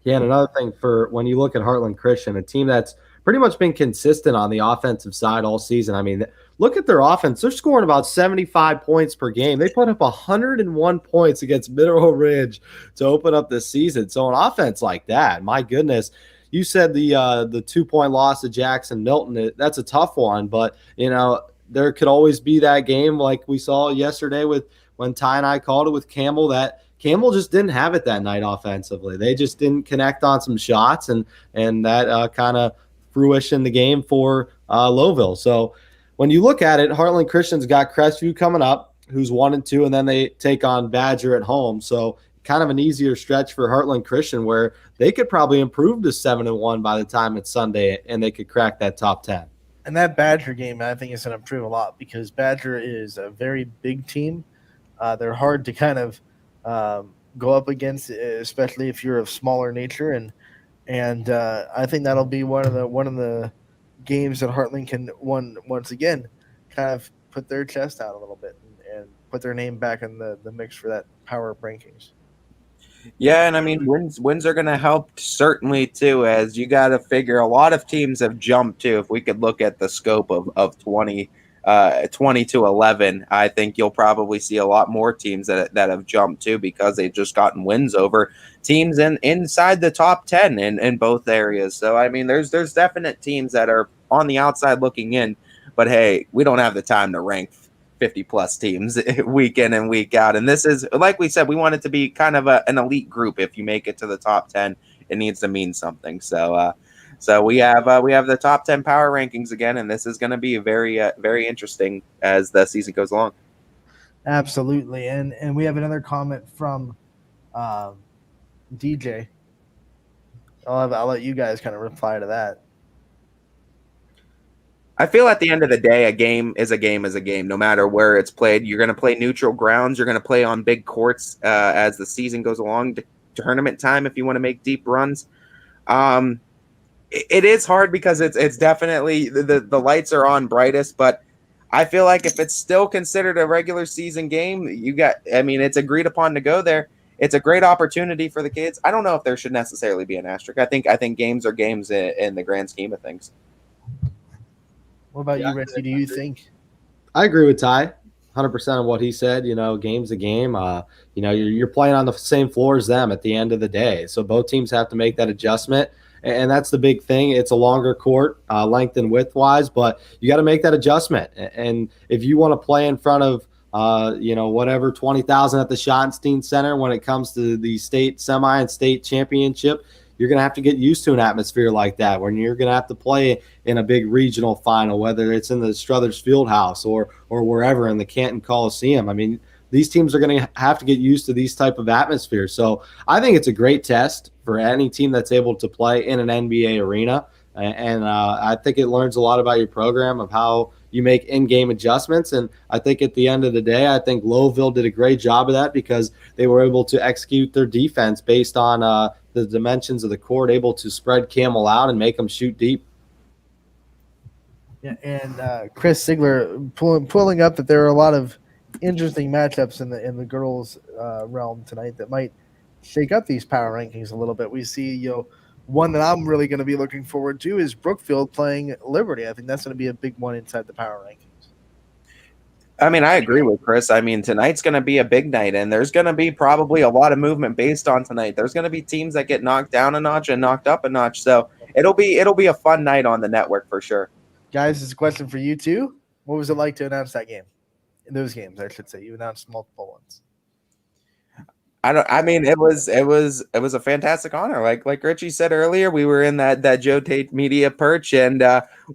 Yeah, and another thing for when you look at Heartland Christian, a team that's pretty much been consistent on the offensive side all season. I mean, look at their offense. They're scoring about 75 points per game. They put up 101 points against Mineral Ridge to open up this season. So an offense like that, my goodness. You said the 2-point loss to Jackson Milton, that's a tough one, but, there could always be that game like we saw yesterday with when Ty and I called it with Campbell, that Campbell just didn't have it that night offensively. They just didn't connect on some shots, and that kind of fruition the game for Lowville. So when you look at it, Heartland Christian's got Crestview coming up, who's 1-2, and then they take on Badger at home. So kind of an easier stretch for Heartland Christian where they could probably improve to 7-1 by the time it's Sunday, and they could crack that top 10. And that Badger game, I think, is going to improve a lot because Badger is a very big team. They're hard to kind of go up against, especially if you're of smaller nature, and I think that'll be one of the games that Heartland can once again kind of put their chest out a little bit and put their name back in the mix for that power rankings. Yeah, and I mean wins are going to help certainly too, as you got to figure a lot of teams have jumped too. If we could look at the scope of 20 to 11, I think you'll probably see a lot more teams that have jumped too because they've just gotten wins over teams inside the top 10 in both areas. So I mean, there's definite teams that are on the outside looking in, but hey, we don't have the time to rank 50 plus teams week in and week out. And this is, like we said, we want it to be kind of an elite group. If you make it to the top 10, it needs to mean something. So we have the top 10 power rankings again, and this is going to be very interesting as the season goes along. Absolutely. And we have another comment from DJ. I'll let you guys kind of reply to that. I feel at the end of the day, a game is a game is a game, no matter where it's played. You're going to play neutral grounds. You're going to play on big courts as the season goes along. Tournament time, if you want to make deep runs. It is hard because it's definitely the lights are on brightest, but I feel like if it's still considered a regular season game, it's agreed upon to go there. It's a great opportunity for the kids. I don't know if there should necessarily be an asterisk. I think games are games in the grand scheme of things. What about you, Richie? Do you think? I agree with Ty, 100% of what he said. Game's a game. You're playing on the same floor as them at the end of the day. So both teams have to make that adjustment. And that's the big thing. It's a longer court, length and width wise, but you got to make that adjustment. And if you want to play in front of, whatever 20,000 at the Schottenstein Center when it comes to the state semi and state championship, you're going to have to get used to an atmosphere like that when you're going to have to play in a big regional final, whether it's in the Struthers Fieldhouse or wherever in the Canton Coliseum. I mean, these teams are going to have to get used to these type of atmospheres. So I think it's a great test for any team that's able to play in an NBA arena. And I think it learns a lot about your program, of how you make in-game adjustments. And I think at the end of the day, I think Lowville did a great job of that because they were able to execute their defense based on the dimensions of the court, able to spread Camel out and make them shoot deep. Yeah, and Chris Sigler pulling up that there are a lot of interesting matchups in the girls' realm tonight that might shake up these power rankings a little bit. We see, one that I'm really going to be looking forward to is Brookfield playing Liberty. I think that's going to be a big one inside the power rankings. I mean, I agree with Chris. I mean, tonight's going to be a big night, and there's going to be probably a lot of movement based on tonight. There's going to be teams that get knocked down a notch and knocked up a notch. So it'll be a fun night on the network for sure. Guys, this is a question for you too. What was it like to announce that game? In those games, I should say. You announced multiple ones. It was a fantastic honor. Like Richie said earlier, we were in that Joe Tate media perch, and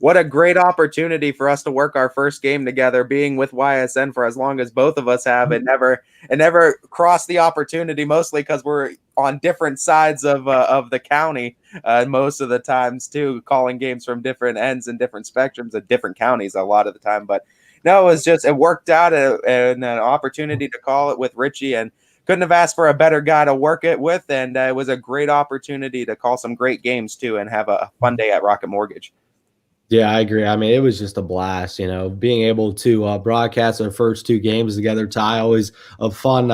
what a great opportunity for us to work our first game together, being with YSN for as long as both of us have, and never crossed the opportunity, mostly because we're on different sides of the county most of the times too, calling games from different ends and different spectrums of different counties a lot of the time. But no, it worked out an opportunity to call it with Richie, and couldn't have asked for a better guy to work it with, and it was a great opportunity to call some great games too and have a fun day at Rocket Mortgage. Yeah, I agree. I mean, it was just a blast, being able to broadcast our first two games together. Ty, always a fun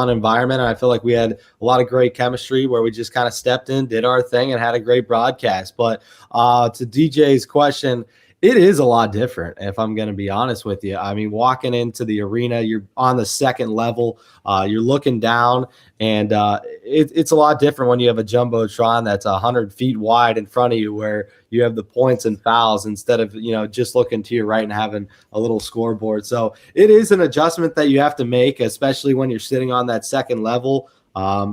environment. And I feel like we had a lot of great chemistry where we just kind of stepped in, did our thing, and had a great broadcast. But to DJ's question, it is a lot different, if I'm going to be honest with you. I mean, walking into the arena, you're on the second level, you're looking down, and it's a lot different when you have a jumbotron that's 100 feet wide in front of you, where you have the points and fouls instead of just looking to your right and having a little scoreboard. So it is an adjustment that you have to make, especially when you're sitting on that second level.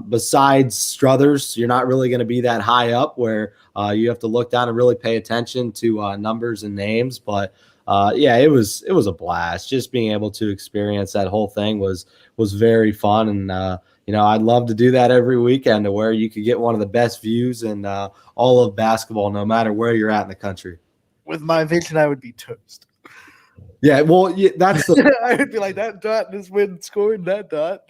Besides Struthers, you're not really going to be that high up where you have to look down and really pay attention to numbers and names. But it was a blast. Just being able to experience that whole thing was very fun. And I'd love to do that every weekend, to where you could get one of the best views in all of basketball, no matter where you're at in the country. With my vision, I would be toast. Yeah, well, that's I would be like, that dot, this win scored that dot.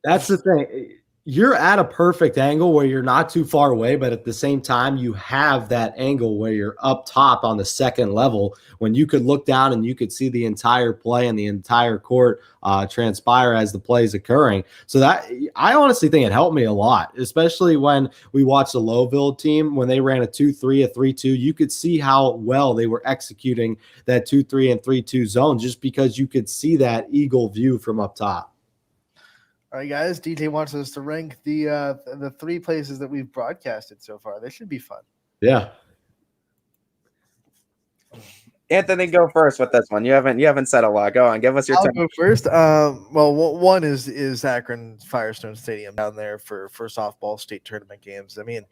That's the thing. You're at a perfect angle where you're not too far away, but at the same time, you have that angle where you're up top on the second level, when you could look down and you could see the entire play and the entire court transpire as the play is occurring. So that, I honestly think it helped me a lot, especially when we watched the Lowville team, when they ran a 2-3, a 3-2, you could see how well they were executing that 2-3 and 3-2 zone, just because you could see that eagle view from up top. All right, guys. DJ wants us to rank the three places that we've broadcasted so far. This should be fun. Yeah. Anthony, go first with this one. You haven't said a lot. Go on, give us your I'll time. go first. Well, one is Akron Firestone Stadium down there for softball state tournament games. I mean,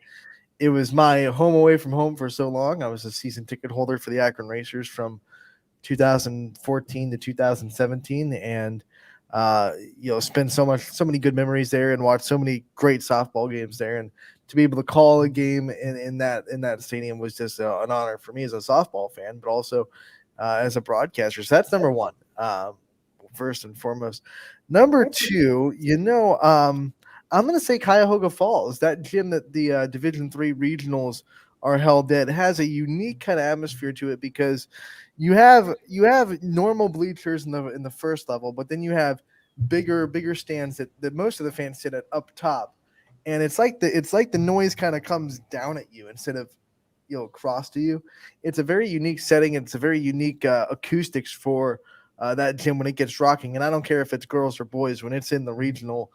it was my home away from home for so long. I was a season ticket holder for the Akron Racers from 2014 to 2017, and spend so many good memories there and watch so many great softball games there. And to be able to call a game in that stadium was just an honor for me as a softball fan, but also as a broadcaster. So that's number one, first and foremost. Number two, I'm going to say Cuyahoga Falls. That gym that the Division III regionals are held at has a unique kind of atmosphere to it because you have normal bleachers in the first level, but then you have bigger stands that most of the fans sit at up top, and it's like the noise kind of comes down at you instead of across to you. It's a very unique setting. It's a very unique acoustics for that gym when it gets rocking. And I don't care if it's girls or boys, when it's in the regional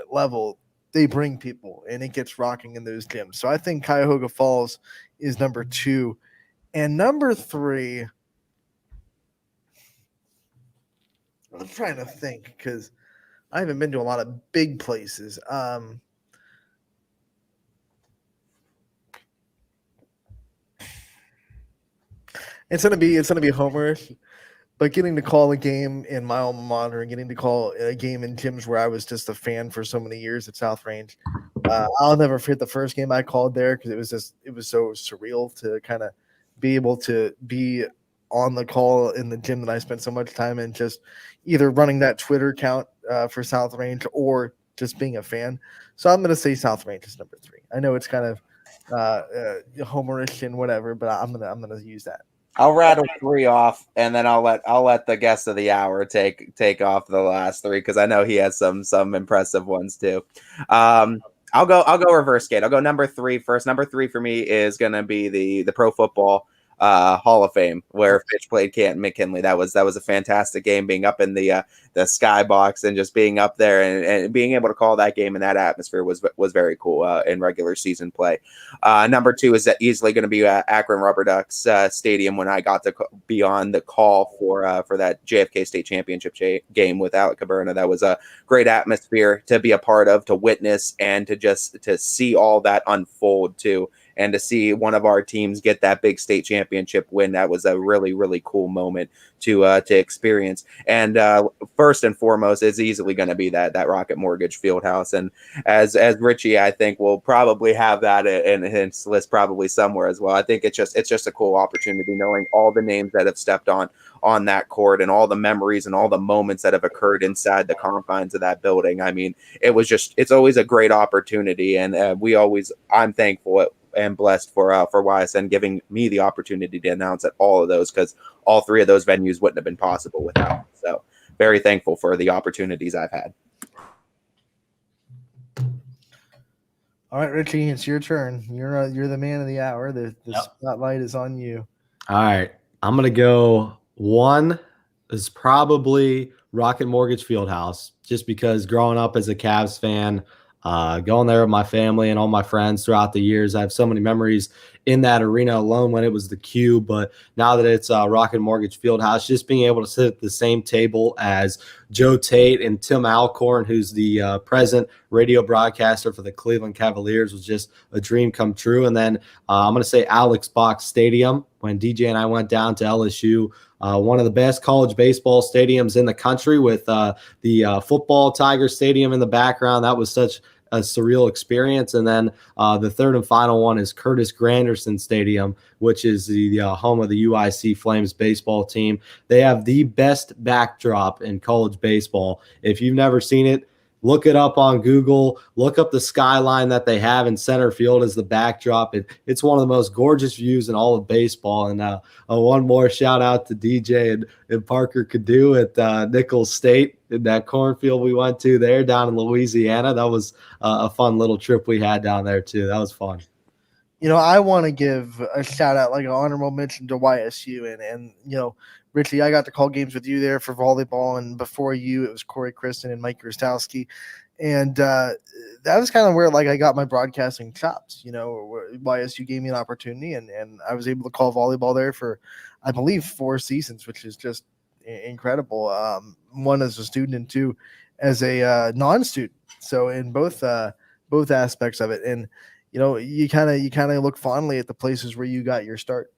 level, they bring people and it gets rocking in those gyms. So I think Cuyahoga Falls is number two. And number three, I'm trying to think because I haven't been to a lot of big places. It's gonna be homerish, but getting to call a game in my alma mater and getting to call a game in gyms where I was just a fan for so many years at South Range, I'll never forget the first game I called there because it was so surreal to kind of be able to be on the call in the gym that I spent so much time in, just either running that Twitter account for South Range or just being a fan. So I'm going to say South Range is number three. I know it's kind of homerish and whatever, but I'm gonna use that. I'll rattle three off, and then I'll let the guest of the hour take off the last three because I know he has some impressive ones too. I'll go reverse gate. I'll go number three first. Number three for me is gonna be the Pro Football Hall of Fame where Fitch played Canton McKinley. That was a fantastic game, being up in the skybox and just being up there and being able to call that game in that atmosphere was very cool in regular season play. Number two is easily going to be Akron Rubber Ducks Stadium when I got to be on the call for that JFK State Championship game with Alec Caberna. That was a great atmosphere to be a part of, to witness, and to see all that unfold too. And to see one of our teams get that big state championship win, that was a really, really cool moment to experience. And first and foremost, it's easily going to be that Rocket Mortgage Fieldhouse. And as Richie, I think, will probably have that in his list probably somewhere as well. I think it's just a cool opportunity, knowing all the names that have stepped on that court and all the memories and all the moments that have occurred inside the confines of that building. I mean, it's always a great opportunity, and I'm thankful and blessed for YSN giving me the opportunity to announce at all of those, because all three of those venues wouldn't have been possible without. So very thankful for the opportunities I've had. All right, Richie, it's your turn. You're the man of the hour. The spotlight is on you. All right, I'm gonna go. One is probably Rocket Mortgage Fieldhouse, just because growing up as a Cavs fan, going there with my family and all my friends throughout the years, I have so many memories in that arena alone when it was the Cube. But now that it's Rocket Mortgage Fieldhouse, just being able to sit at the same table as Joe Tate and Tim Alcorn, who's the present radio broadcaster for the Cleveland Cavaliers, was just a dream come true. And then I'm going to say Alex Box Stadium. When DJ and I went down to LSU, one of the best college baseball stadiums in the country, with the football Tiger Stadium in the background. That was such a surreal experience. And then the third and final one is Curtis Granderson Stadium, which is the home of the UIC Flames baseball team. They have the best backdrop in college baseball. If you've never seen it, look it up on Google. Look up the skyline that they have in center field as the backdrop. It's one of the most gorgeous views in all of baseball. And one more shout out to DJ and Parker Cadu at Nichols State in that cornfield we went to there down in Louisiana. That was a fun little trip we had down there too. That was fun. I want to give a shout out, like an honorable mention to YSU and Richie, I got to call games with you there for volleyball, and before you, it was Corey Kristen and Mike Rostowski. And that was kind of where I got my broadcasting chops, where YSU gave me an opportunity, and I was able to call volleyball there for, I believe, 4 seasons, which is just incredible. One as a student and 2 as a non-student. So in both aspects of it. And, you kind of look fondly at the places where you got your start.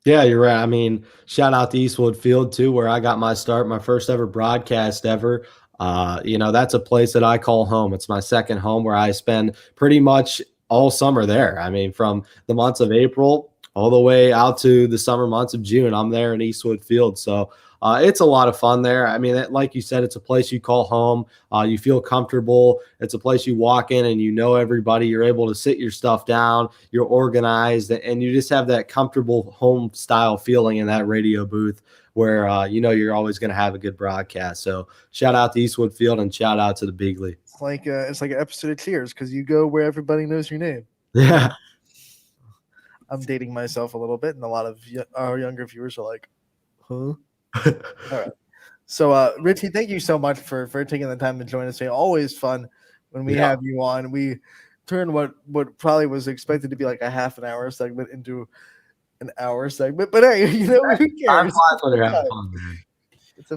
Yeah, you're right. I mean, shout out to Eastwood Field too, where I got my start, my first ever broadcast ever. That's a place that I call home. It's my second home where I spend pretty much all summer there. I mean, from the months of April all the way out to the summer months of June, I'm there in Eastwood Field. So it's a lot of fun there. I mean, like you said, it's a place you call home. You feel comfortable. It's a place you walk in and you know everybody. You're able to sit your stuff down. You're organized, and you just have that comfortable home style feeling in that radio booth where you're always going to have a good broadcast. So shout out to Eastwood Field and shout out to the Big League. It's like an episode of Cheers because you go where everybody knows your name. Yeah. I'm dating myself a little bit, and a lot of our younger viewers are like, huh? All right. So, Richie, thank you so much for taking the time to join us today. Always fun when we have you on. We turned what probably was expected to be like a half an hour segment into an hour segment. But hey, who cares?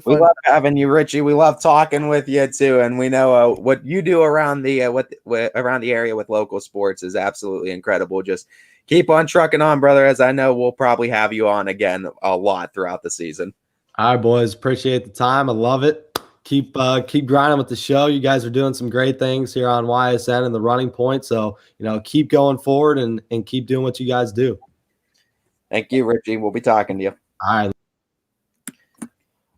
We love having you, Richie. We love talking with you too, and we know what you do around the around the area with local sports is absolutely incredible. Just keep on trucking on, brother. As I know, we'll probably have you on again a lot throughout the season. All right, boys. Appreciate the time. I love it. Keep grinding with the show. You guys are doing some great things here on YSN and the Running Point. So, keep going forward and keep doing what you guys do. Thank you, Richie. We'll be talking to you. All right.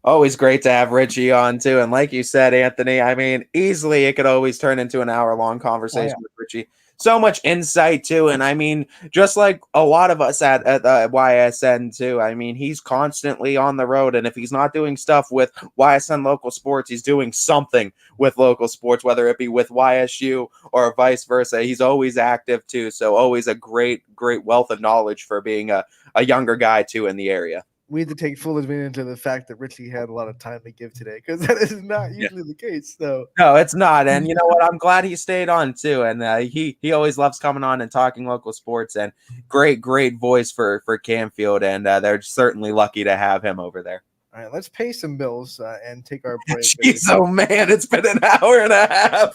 Always great to have Richie on too. And like you said, Anthony, I mean, easily it could always turn into an hour-long conversation with Richie. So much insight too. And I mean, just like a lot of us at YSN too, I mean, he's constantly on the road. And if he's not doing stuff with YSN local sports, he's doing something with local sports, whether it be with YSU or vice versa. He's always active too. So always a great wealth of knowledge for being a younger guy too in the area. We had to take full advantage of the fact that Richie had a lot of time to give today because that is not usually the case. So no, it's not. And you know what? I'm glad he stayed on too. And he always loves coming on and talking local sports. And great voice for Canfield. And they're certainly lucky to have him over there. All right, let's pay some bills and take our break. Jeez, oh man, it's been an hour and a half.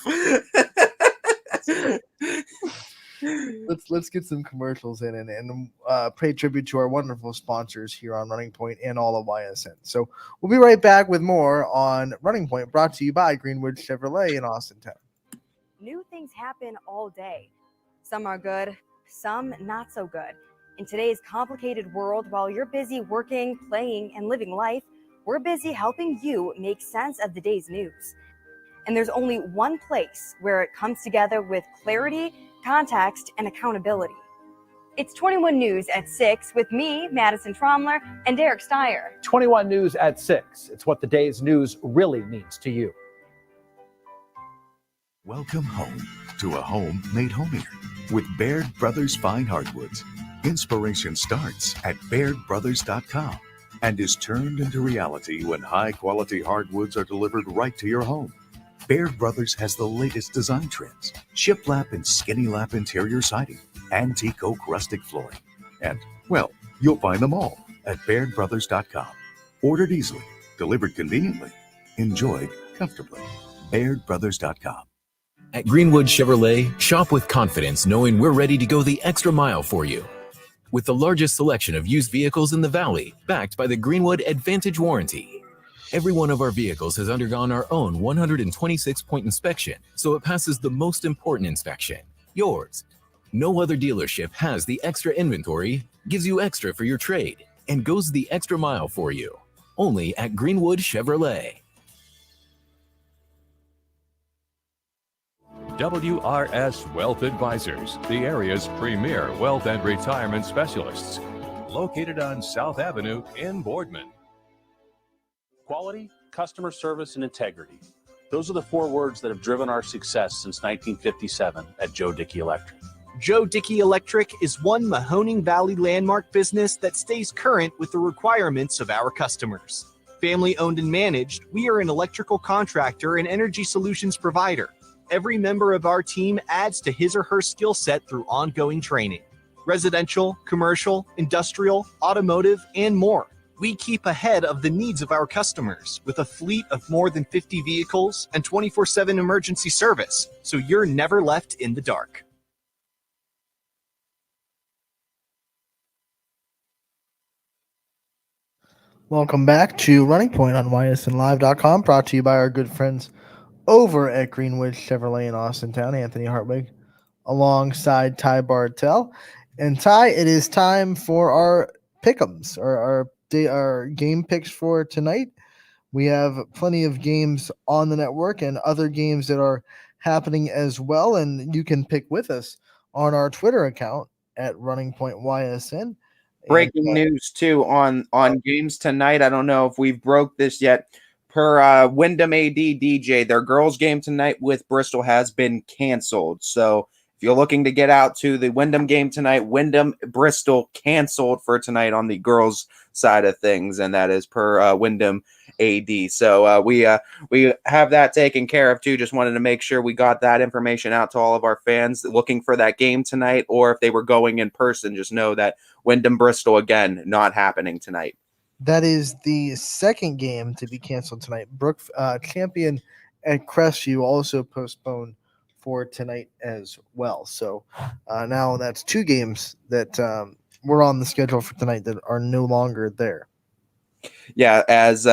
Let's get some commercials in and pay tribute to our wonderful sponsors here on Running Point and all of YSN. So we'll be right back with more on Running Point, brought to you by Greenwood Chevrolet in Austintown. New things happen all day. Some are good, some not so good. In today's complicated world, while you're busy working, playing, and living life, we're busy helping you make sense of the day's news. And there's only one place where it comes together with clarity, context, and accountability. It's 21 News at 6 with me, Madison Tromler, and Derek Steyer. 21 News at 6. It's what the day's news really means to you. Welcome home to a home made homier with Baird Brothers Fine Hardwoods. Inspiration starts at BairdBrothers.com and is turned into reality when high-quality hardwoods are delivered right to your home. Baird Brothers has the latest design trends, shiplap and skinny lap interior siding, antique oak rustic flooring. And, well, you'll find them all at BairdBrothers.com. Ordered easily, delivered conveniently, enjoyed comfortably. BairdBrothers.com. At Greenwood Chevrolet, shop with confidence knowing we're ready to go the extra mile for you. With the largest selection of used vehicles in the Valley, backed by the Greenwood Advantage Warranty. Every one of our vehicles has undergone our own 126-point inspection, so it passes the most important inspection, yours. No other dealership has the extra inventory, gives you extra for your trade, and goes the extra mile for you. Only at Greenwood Chevrolet. WRS Wealth Advisors, the area's premier wealth and retirement specialists. Located on South Avenue in Boardman. Quality, customer service, and integrity. Those are the four words that have driven our success since 1957 at Joe Dickey Electric. Joe Dickey Electric is one Mahoning Valley landmark business that stays current with the requirements of our customers. Family owned and managed, we are an electrical contractor and energy solutions provider. Every member of our team adds to his or her skill set through ongoing training. Residential, commercial, industrial, automotive, and more. We keep ahead of the needs of our customers with a fleet of more than 50 vehicles and 24/7 emergency service, so you're never left in the dark. Welcome back to Running Point on YSNLive.com, brought to you by our good friends over at Greenwood Chevrolet in Austintown, Anthony Hartwig, alongside Ty Bartell. And Ty, it is time for our pick'ems, our game picks for tonight. We have plenty of games on the network and other games that are happening as well, and you can pick with us on our Twitter account at Running Point YSN. Breaking news too on games tonight. I don't know if we've broke this yet. Per Wyndham AD DJ, their girls game tonight with Bristol has been canceled. So if you're looking to get out to the Wyndham game tonight, Wyndham Bristol canceled for tonight on the girls side of things, and that is per Wyndham AD. So we have that taken care of too. Just wanted to make sure we got that information out to all of our fans looking for that game tonight, or if they were going in person, just know that Wyndham Bristol again not happening tonight. That is the second game to be canceled tonight. Brook Champion at Crestview also postponed for tonight as well. So now that's two games that were on the schedule for tonight that are no longer there. Yeah, as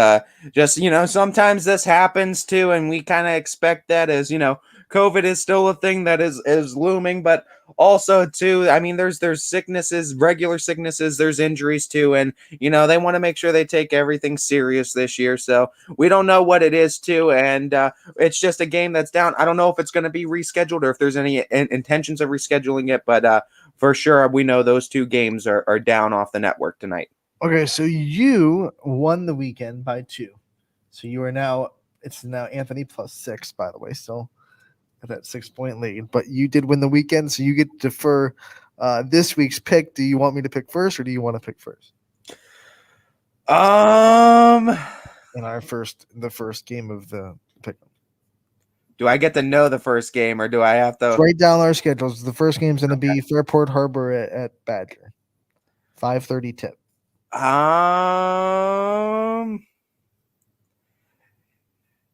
just, sometimes this happens too, and we kind of expect that, as COVID is still a thing that is looming, but also too, I mean, there's sicknesses, regular sicknesses, there's injuries too, and they want to make sure they take everything serious this year. So we don't know what it is too, and it's just a game that's down. I don't know if it's going to be rescheduled or if there's any intentions of rescheduling it, but for sure we know those two games are down off the network tonight. Okay, so you won the weekend by 2. So you are it's now Anthony plus 6, by the way, still at that 6-point lead. But you did win the weekend, so you get to defer this week's pick. Do you want me to pick first, or do you want to pick first? In the first game of the pick. Do I get to know the first game, or do I have to write down our schedules? The first game's going to be Fairport Harbor at Badger, 5:30 tip.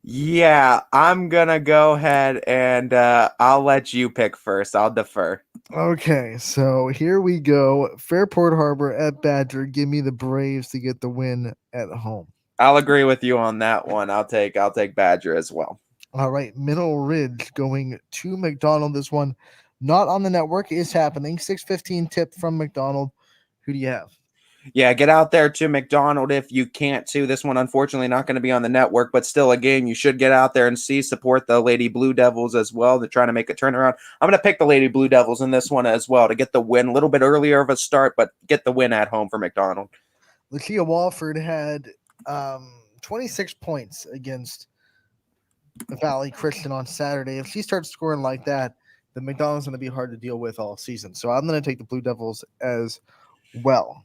Yeah, I'm gonna go ahead and I'll let you pick first. I'll defer. Okay, so here we go. Fairport Harbor at Badger. Give me the Braves to get the win at home. I'll agree with you on that one. I'll take Badger as well. All right, Middle Ridge going to McDonald. This one not on the network is happening. 6:15 tip from McDonald. Who do you have? Yeah, get out there to McDonald if you can't too. This one, unfortunately, not going to be on the network, but still a game you should get out there and see. Support the Lady Blue Devils as well. They're trying to make a turnaround. I'm going to pick the Lady Blue Devils in this one as well to get the win. A little bit earlier of a start, but get the win at home for McDonald. Lucia Walford had 26 points against Valley Christian on Saturday. If she starts scoring like that, then McDonald's going to be hard to deal with all season. So I'm going to take the Blue Devils as well.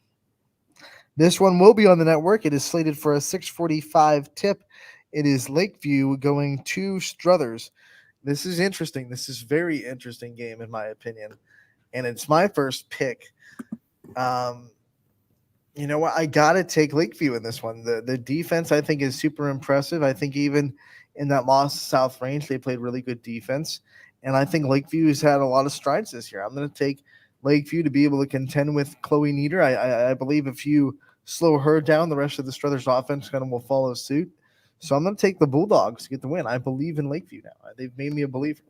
This one will be on the network. It is slated for a 6:45 tip. It is Lakeview going to Struthers. This is interesting. This is very interesting game, in my opinion. And it's my first pick. You know what? I got to take Lakeview in this one. The defense, I think, is super impressive. I think even in that loss to South Range, they played really good defense. And I think Lakeview has had a lot of strides this year. I'm going to take Lakeview to be able to contend with Chloe Nieder. I believe if you slow her down, the rest of the Struthers offense kind of will follow suit. So I'm going to take the Bulldogs to get the win. I believe in Lakeview now. They've made me a believer.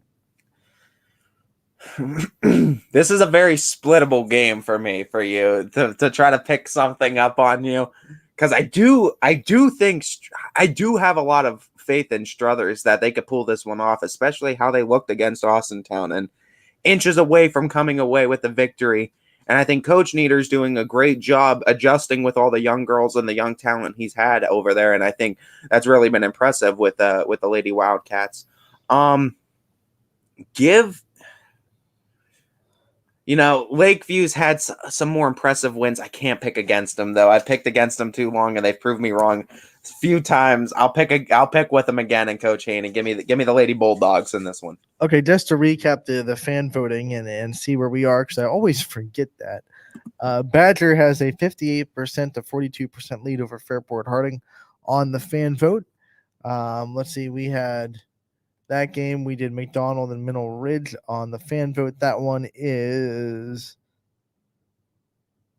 This is a very splittable game for me, for you to try to pick something up on you, because I do think I do have a lot of faith in Struthers that they could pull this one off, especially how they looked against Austintown and inches away from coming away with the victory. And I think Coach Nieder's doing a great job adjusting with all the young girls and the young talent he's had over there, and I think that's really been impressive with the Lady Wildcats. Lakeview's had some more impressive wins. I can't pick against them, though. I've picked against them too long, and they've proved me wrong a few times. I'll pick with them again, and Coach Hayne, and give me the Lady Bulldogs in this one. Okay, just to recap the fan voting and see where we are, because I always forget that. Badger has a 58% to 42% lead over Fairport Harding on the fan vote. Let's see, we had that game. We did McDonald and Middle Ridge on the fan vote. That one is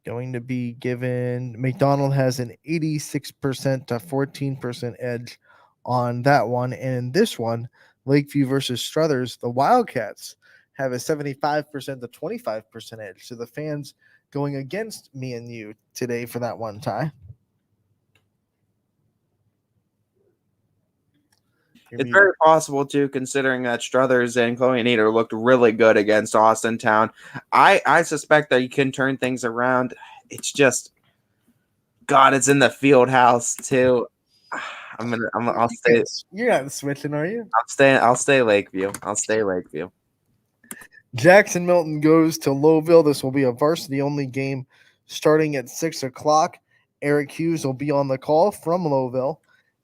going to be given. McDonald has an 86% to 14% edge on that one. And in this one, Lakeview versus Struthers, the Wildcats have a 75% to 25% edge. So the fans going against me and you today for that one, Ty. It's very possible too, considering that Struthers and Chloe and Eder looked really good against Austin Town. I suspect that you can turn things around. It's just, God, it's in the field house too. I'll stay. You're not switching, are you? I'll stay Lakeview. I'll stay Lakeview. Jackson Milton goes to Lowville. This will be a varsity only game starting at 6 o'clock. Eric Hughes will be on the call from Lowville.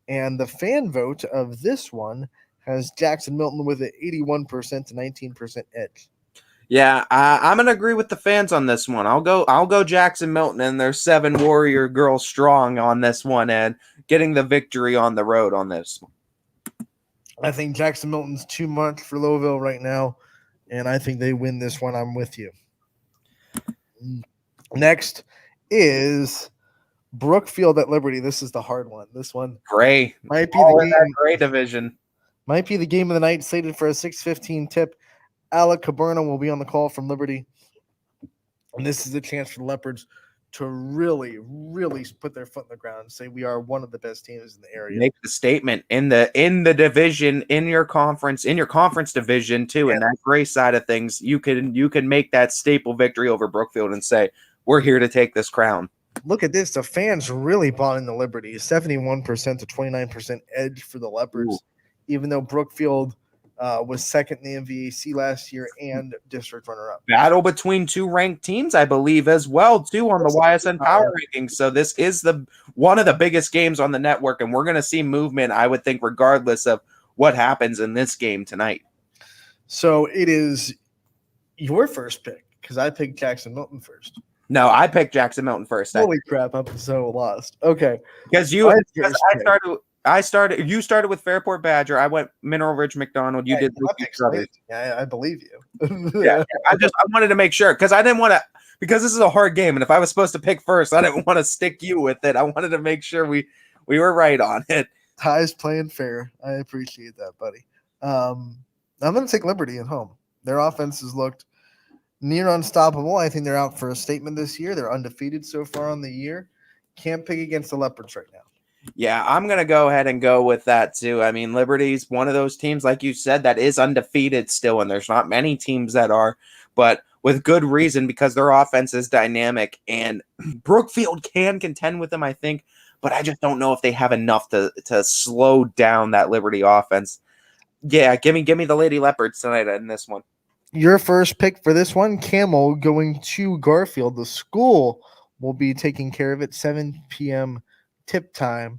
And the fan vote of this one has Jackson Milton with an 81% to 19% edge. Yeah, I'm gonna agree with the fans on this one. I'll go Jackson Milton and their 7 Warrior girls strong on this one and getting the victory on the road on this one. I think Jackson Milton's too much for Lowville right now, and I think they win this one. I'm with you. Next is Brookfield at Liberty. This is the hard one. This one Gray might be the game. Gray division might be the game of the night, slated for a 6:15 tip. Alec Caberna will be on the call from Liberty, and this is a chance for the Leopards to really, really put their foot in the ground and say we are one of the best teams in the area. Make the statement in the division, in your conference division too. And that Gray side of things, you can make that staple victory over Brookfield and say we're here to take this crown. Look at this. The fans really bought into Liberty. 71% to 29% edge for the Leopards, even though Brookfield was second in the MVAC last year and district runner-up. Battle between 2 ranked teams, I believe, as well, too, on the YSN Power Rankings. So this is one of the biggest games on the network, and we're going to see movement, I would think, regardless of what happens in this game tonight. So it is your first pick, because I picked Jackson Milton first. No, I picked Jackson Milton first. Holy crap, I'm so lost. Okay. Because you started with Fairport Badger. I went Mineral Ridge McDonald. You did. Yeah, I believe you. Yeah, I wanted to make sure because I didn't want to, because this is a hard game, and if I was supposed to pick first, I didn't want to stick you with it. I wanted to make sure we were right on it. Ty's playing fair. I appreciate that, buddy. I'm going to take Liberty at home. Their offense has looked near unstoppable. I think they're out for a statement this year. They're undefeated so far on the year. Can't pick against the Leopards right now. Yeah, I'm going to go ahead and go with that too. I mean, Liberty's one of those teams, like you said, that is undefeated still, and there's not many teams that are, but with good reason because their offense is dynamic, and Brookfield can contend with them, I think, but I just don't know if they have enough to slow down that Liberty offense. Yeah, give me the Lady Leopards tonight in this one. Your first pick for this one, Camel going to Garfield. The school will be taking care of it. 7 p.m. tip time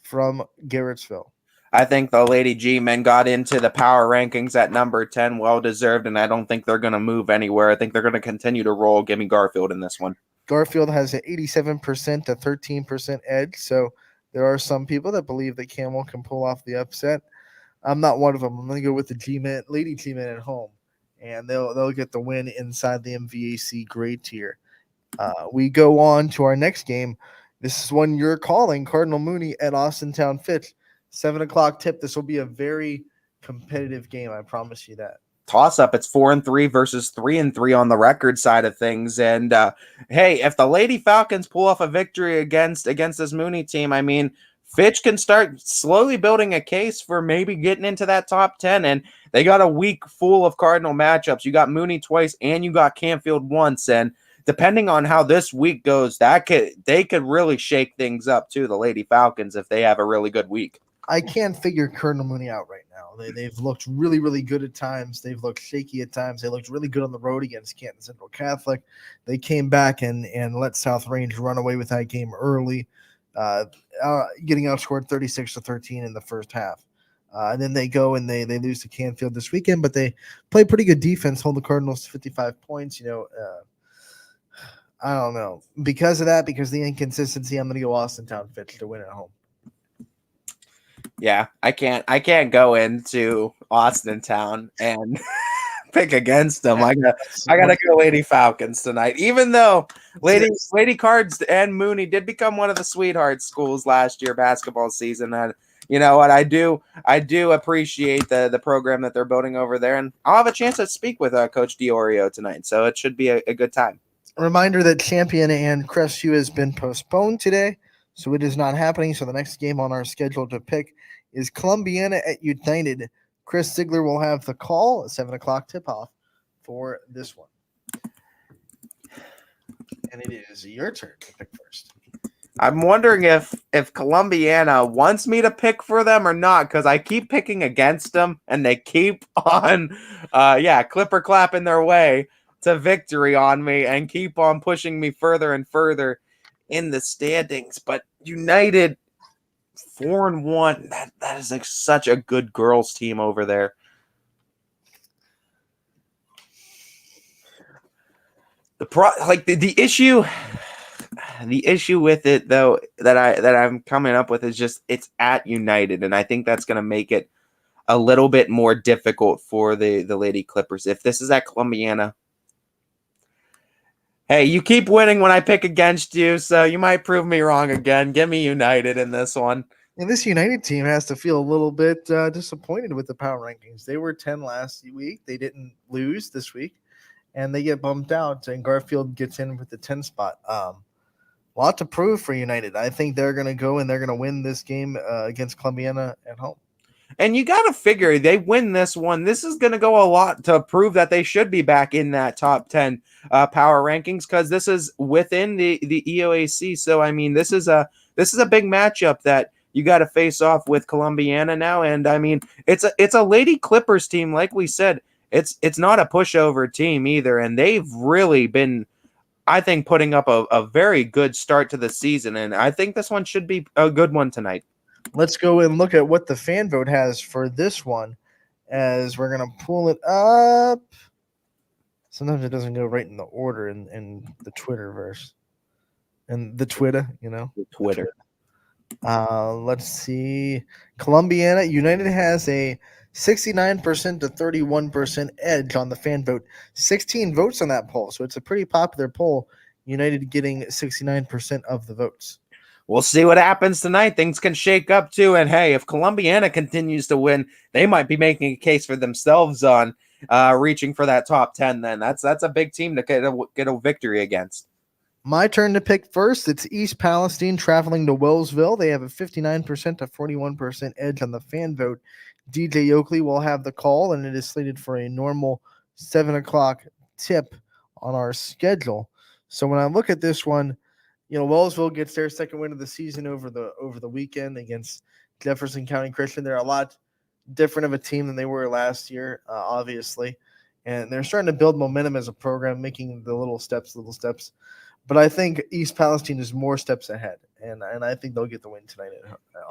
from Garrettsville. I think the Lady G-men got into the power rankings at number 10, well-deserved, and I don't think they're going to move anywhere. I think they're going to continue to roll. Give me Garfield in this one. Garfield has an 87% to 13% edge, so there are some people that believe that Camel can pull off the upset. I'm not one of them. I'm going to go with the G-men, Lady G-men at home. And they'll get the win inside the MVAC grade tier. We go on to our next game. This is one you're calling, Cardinal Mooney at Austintown Fitch. 7 o'clock tip. This will be a very competitive game. I promise you that. Toss-up. It's 4-3 versus 3-3 on the record side of things. And, hey, if the Lady Falcons pull off a victory against this Mooney team, I mean, Fitch can start slowly building a case for maybe getting into that top 10, and they got a week full of Cardinal matchups. You got Mooney twice, and you got Canfield once, and depending on how this week goes, they could really shake things up too, the Lady Falcons, if they have a really good week. I can't figure Cardinal Mooney out right now. They've looked really, really good at times. They've looked shaky at times. They looked really good on the road against Canton Central Catholic. They came back and let South Range run away with that game early. Getting outscored 36-13 in the first half. And then they go and they lose to Canfield this weekend, but they play pretty good defense, hold the Cardinals to 55 points. I don't know. Because of that, because of the inconsistency, I'm going to go Austintown Fitch to win at home. Yeah, I can't go into Austintown and pick against them. I gotta go Lady Falcons tonight. Even though Lady Cards and Mooney did become one of the sweetheart schools last year basketball season. And you know what? I do appreciate the program that they're building over there, and I'll have a chance to speak with Coach Diorio tonight, so it should be a good time. A reminder that Champion and Crestview has been postponed today, so it is not happening. So the next game on our schedule to pick is Columbiana at United. Chris Ziegler will have the call at 7 o'clock tip-off for this one. And it is your turn to pick first. I'm wondering if Columbiana wants me to pick for them or not, because I keep picking against them, and they keep on, clipper clapping their way to victory on me and keep on pushing me further and further in the standings. But United 4-1, that is like such a good girls team over there. The issue with it though that I'm coming up with is just it's at United, and I think that's going to make it a little bit more difficult for the Lady Clippers. If this is at Columbiana, hey, you keep winning when I pick against you, so you might prove me wrong again. Give me United in this one. And this United team has to feel a little bit disappointed with the power rankings. They were 10 last week. They didn't lose this week, and they get bumped out, and Garfield gets in with the 10 spot. A lot to prove for United. I think they're going to go and they're going to win this game against Columbiana at home. And you got to figure they win this one. This is going to go a lot to prove that they should be back in that top 10 power rankings, because this is within the EOAC. So, I mean, this is a big matchup that you got to face off with Columbiana now. And, I mean, it's a Lady Clippers team, like we said. It's not a pushover team either, and they've really been, I think, putting up a very good start to the season, and I think this one should be a good one tonight. Let's go and look at what the fan vote has for this one, as we're going to pull it up. Sometimes it doesn't go right in the order in the Twitterverse. And the Twitter, The Twitter. Let's see. Columbiana United has a 69% to 31% edge on the fan vote. 16 votes on that poll, so it's a pretty popular poll. United getting 69% of the votes. We'll see what happens tonight. Things can shake up too. And hey, if Columbiana continues to win, they might be making a case for themselves on reaching for that top 10. Then that's a big team to get a victory against. My turn to pick first. It's East Palestine traveling to Wellsville. They have a 59% to 41% edge on the fan vote. DJ Oakley will have the call, and it is slated for a normal 7 o'clock tip on our schedule. So when I look at this one, Wellsville gets their second win of the season over the weekend against Jefferson County Christian. They're a lot different of a team than they were last year, obviously. And they're starting to build momentum as a program, making the little steps. But I think East Palestine is more steps ahead, and I think they'll get the win tonight.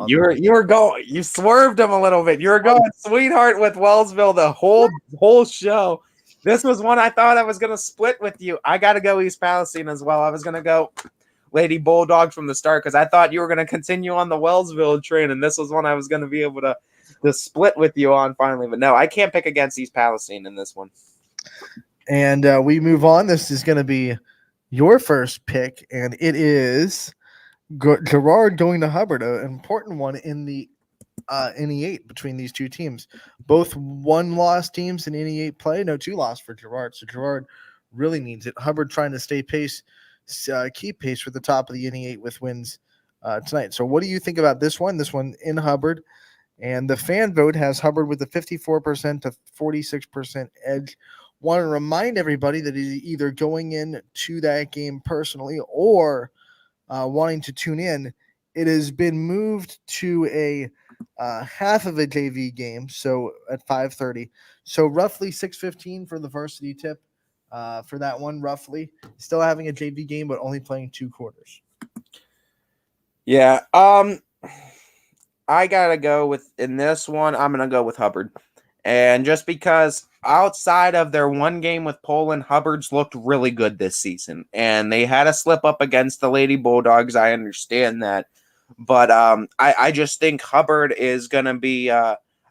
You swerved them a little bit. You were going sweetheart with Wellsville the whole show. This was one I thought I was going to split with you. I got to go East Palestine as well. I was going to go Lady Bulldogs from the start because I thought you were going to continue on the Wellsville train, and this was one I was going to be able to split with you on finally. But no, I can't pick against East Palestine in this one. And we move on. This is going to be your first pick, and it is Girard going to Hubbard, an important one in the NE8 between these two teams. Both one-loss teams in NE8 play. No, 2-loss for Girard. So Girard really needs it. Hubbard trying to keep pace with the top of the NE8 with wins tonight. So what do you think about this one? This one in Hubbard. And the fan vote has Hubbard with a 54% to 46% edge. Want to remind everybody that he's either going in to that game personally or wanting to tune in. It has been moved to a half of a JV game, so at 5:30. So roughly 6:15 for the varsity tip for that one, roughly. Still having a JV game, but only playing 2 quarters. Yeah, I got to go with, in this one, I'm going to go with Hubbard. And just because outside of their one game with Poland, Hubbard's looked really good this season. And they had a slip up against the Lady Bulldogs. I understand that. But I just think Hubbard is going to be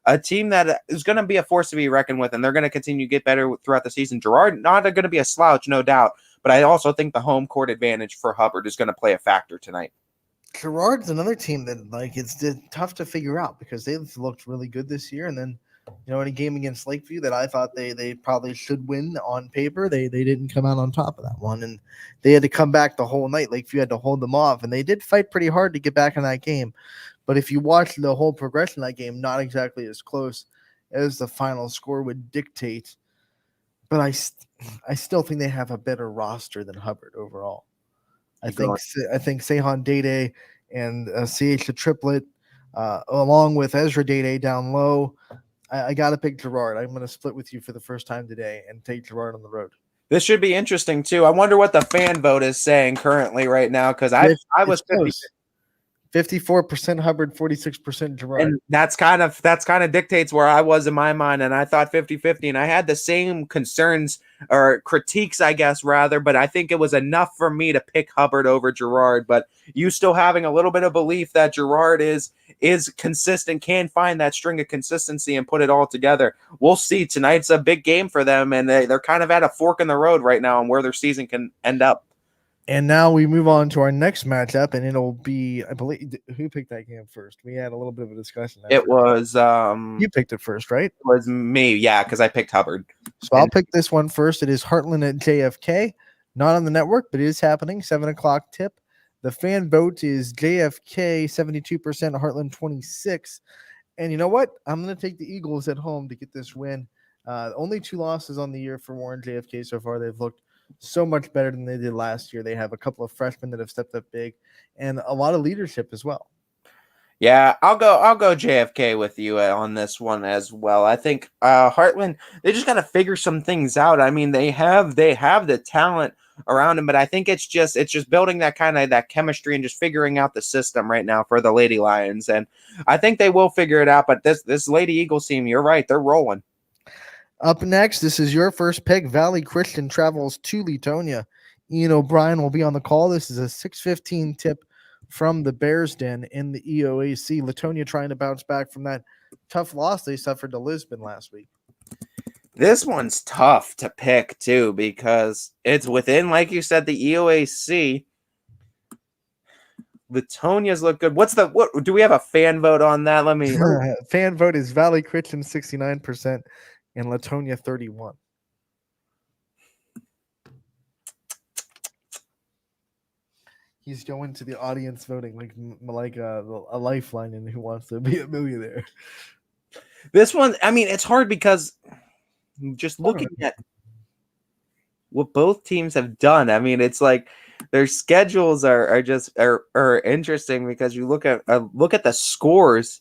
a team that is going to be a force to be reckoned with, and they're going to continue to get better throughout the season. Girard, not going to be a slouch, no doubt, but I also think the home court advantage for Hubbard is going to play a factor tonight. Girard's another team that it's tough to figure out because they've looked really good this year, and then in a game against Lakeview that I thought they probably should win on paper, they didn't come out on top of that one, and they had to come back the whole night. Lakeview had to hold them off, and they did fight pretty hard to get back in that game. But if you watch the whole progression of that game, not exactly as close as the final score would dictate. But I still think they have a better roster than Hubbard overall. I think Sehan Dede and CH the triplet, along with Ezra Dede down low. I got to pick Girard. I'm going to split with you for the first time today and take Girard on the road. This should be interesting too. I wonder what the fan vote is saying currently right now, because I was 54% Hubbard, 46% Girard. And that's kind of dictates where I was in my mind. And I thought 50-50, and I had the same concerns or critiques, I guess, rather, but I think it was enough for me to pick Hubbard over Girard. But you still having a little bit of belief that Girard is consistent, can find that string of consistency and put it all together. We'll see. Tonight's a big game for them, and they're kind of at a fork in the road right now on where their season can end up. And now we move on to our next matchup, and it'll be, I believe, who picked that game first? We had a little bit of a discussion. It was you picked it first, right? It was me, yeah, because I picked Hubbard. So I'll pick this one first. It is Heartland at JFK, not on the network, but it is happening. 7:00 tip. The fan vote is JFK 72%, Heartland 26%. And you know what? I'm going to take the Eagles at home to get this win. Only 2 losses on the year for Warren JFK so far. They've looked so much better than they did last year. They have a couple of freshmen that have stepped up big and a lot of leadership as well. Yeah, I'll go JFK with you on this one as well. I think Heartland, they just got to figure some things out. I mean, they have the talent around them, but I think it's just building that chemistry and just figuring out the system right now for the Lady Lions. And I think they will figure it out, but this Lady Eagles team, you're right, they're rolling. Up next, this is your first pick. Valley Christian travels to Latonia. Ian O'Brien will be on the call. This is a 6:15 tip from the Bears Den in the EOAC. Latonia trying to bounce back from that tough loss they suffered to Lisbon last week. This one's tough to pick too because it's within, like you said, the EOAC. Latonia's look good. What do we have a fan vote on that? Let me fan vote is Valley Christian 69% and Latonia 31%. He's going to the audience voting like a lifeline and Who Wants to Be a Millionaire. This one, I mean, it's hard because just looking at what both teams have done, I mean, it's like their schedules are interesting because you look at the scores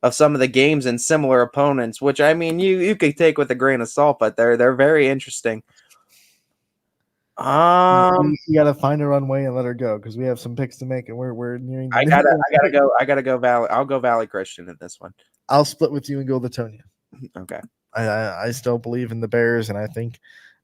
of some of the games and similar opponents, which I mean you could take with a grain of salt, but they're very interesting. You gotta find a runway and let her go because we have some picks to make and we're nearing. I gotta go Valley. I'll go Valley Christian in this one. I'll split with you and go Latonia. Okay. I still believe in the Bears and I think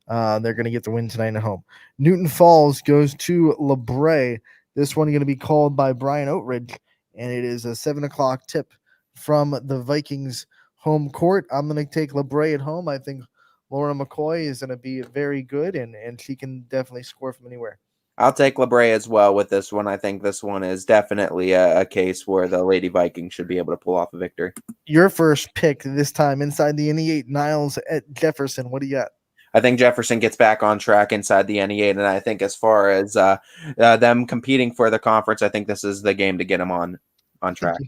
they're gonna get the win tonight at home. Newton Falls goes to LeBray. This one going to be called by Brian Oatridge, and it is a 7:00 tip from the Vikings home court. I'm going to take LeBray at home. I think Laura McCoy is going to be very good, and she can definitely score from anywhere. I'll take LeBray as well with this one. I think this one is definitely a case where the Lady Vikings should be able to pull off a victory. Your first pick this time inside the NE8, Niles at Jefferson. What do you got? I think Jefferson gets back on track inside the NE8, and I think as far as them competing for the conference, I think this is the game to get them on track.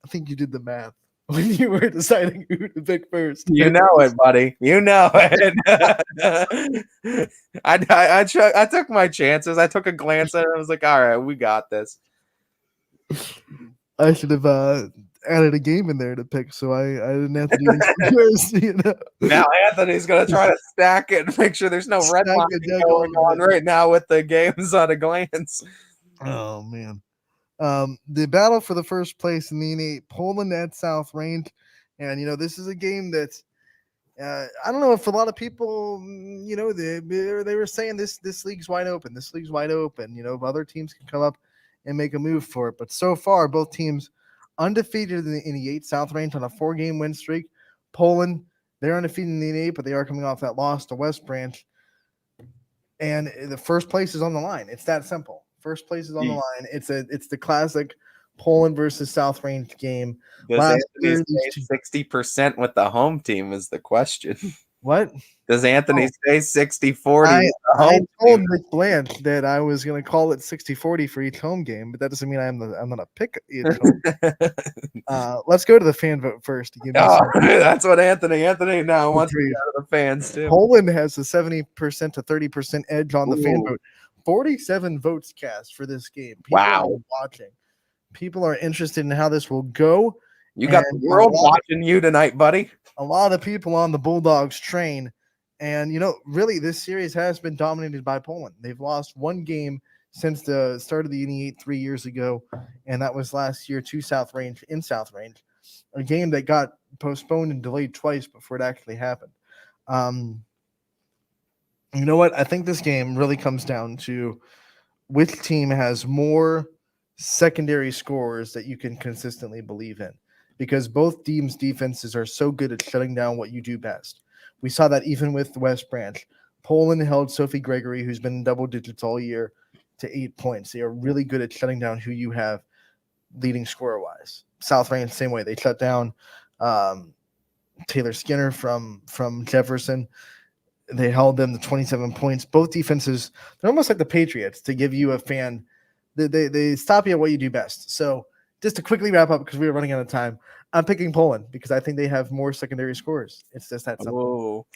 I think you did the math when you were deciding who to pick first. You know it, buddy. You know it. I took my chances. I took a glance at it. I was like, all right, we got this. I should have added a game in there to pick, so I didn't have to do this. You know? Now Anthony's going to try to stack it and make sure there's no red line going on right now with the games at a glance. Oh, man. The battle for the first place in the NE8, Poland at South Range. And, this is a game that I don't know if a lot of people, they were saying this league's wide open. This league's wide open. Other teams can come up and make a move for it. But so far, both teams undefeated in the 8 South Range on a 4-game win streak. Poland, they're undefeated in the 8, but they are coming off that loss to West Branch. And the first place is on the line. It's that simple. First place is on the line. It's the classic Poland versus South Range game. Does Anthony stay 60% with the home team is the question. What? Does Anthony stay 60-40? I told Nick Blanche that I was going to call it 60-40 for each home game, but that doesn't mean I'm going to pick each home. Let's go to the fan vote first. To give me that's what Anthony now wants to be out of the fans too. Poland has a 70% to 30% edge on the fan vote. 47 votes cast for this game. People are watching. People are interested in how this will go. You got the world watching you tonight, buddy. A lot of people on the Bulldogs train. And, really, this series has been dominated by Poland. They've lost one game since the start of the Uni 3 years ago, and that was last year in South Range, a game that got postponed and delayed twice before it actually happened. You know what? I think this game really comes down to which team has more secondary scorers that you can consistently believe in, because both teams' defenses are so good at shutting down what you do best. We saw that even with West Branch. Poland held Sophie Gregory, who's been in double digits all year, to 8 points. They are really good at shutting down who you have leading scorer-wise. South Range, same way. They shut down Taylor Skinner from Jefferson. They held them to 27 points. Both defenses, they're almost like the Patriots, to give you a fan. They stop you at what you do best. So just to quickly wrap up, because we are running out of time, I'm picking Poland because I think they have more secondary scores. It's just that simple.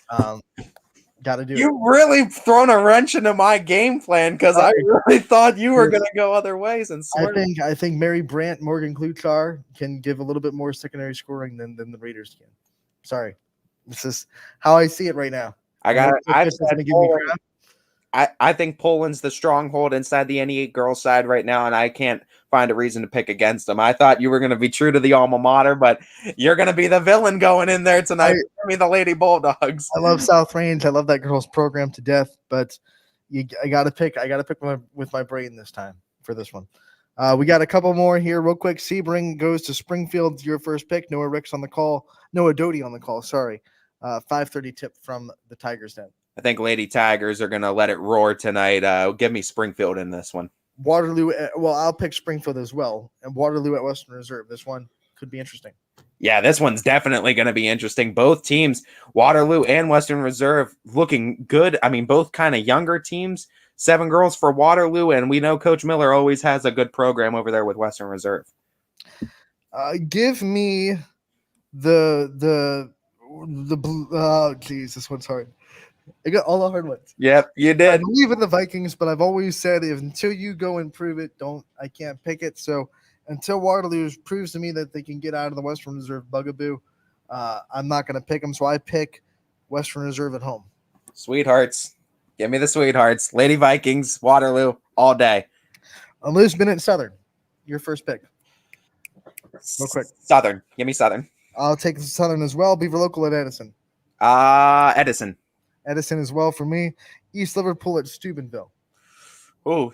Got to do it. You really thrown a wrench into my game plan because I really thought you were going to go other ways. And I think Mary Brandt, Morgan Kluchar can give a little bit more secondary scoring than the Raiders can. Sorry. This is how I see it right now. I think Poland's the stronghold inside the NE8 girls side right now, and I can't find a reason to pick against them. I thought you were going to be true to the alma mater, but you're going to be the villain going in there tonight. Give me the Lady Bulldogs. I love South Range. I love that girls program to death, but I got to pick with my brain this time for this one. We got a couple more here real quick. Sebring goes to Springfield. Your first pick. Noah Ricks on the call. Noah Doty on the call. Sorry. 5:30 tip from the Tigers Den. I think Lady Tigers are going to let it roar tonight. Give me Springfield in this one. Waterloo. Well, I'll pick Springfield as well. And Waterloo at Western Reserve. This one could be interesting. Yeah, this one's definitely going to be interesting. Both teams, Waterloo and Western Reserve, looking good. I mean, both kind of younger teams. 7 girls for Waterloo, and we know Coach Miller always has a good program over there with Western Reserve. Give me the geez, this one's hard. I got all the hard ones. Yep, you did. I believe in the Vikings, but I've always said until you go and prove it, I can't pick it. So until Waterloo proves to me that they can get out of the Western Reserve bugaboo, I'm not going to pick them. So I pick Western Reserve at home. Sweethearts. Give me the Sweethearts. Lady Vikings, Waterloo, all day. Liz Bennett, Southern. Your first pick. Real quick. Southern. Give me Southern. I'll take Southern as well. Beaver Local at Edison. Edison. Edison as well for me. East Liverpool at Steubenville. Oh,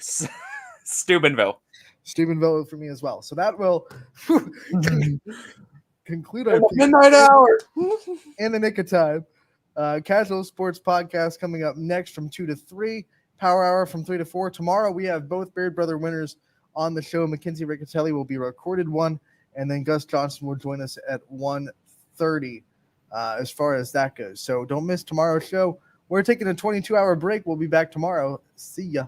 Steubenville. Steubenville for me as well. So that will conclude our midnight hour in the nick of time. Casual Sports Podcast coming up next from 2 to 3. Power Hour from 3 to 4. Tomorrow we have both Beard Brother winners on the show. Mackenzie Riccatelli will be a recorded one, and then Gus Johnson will join us at 1:30 as far as that goes. So don't miss tomorrow's show. We're taking a 22-hour break. We'll be back tomorrow. See ya.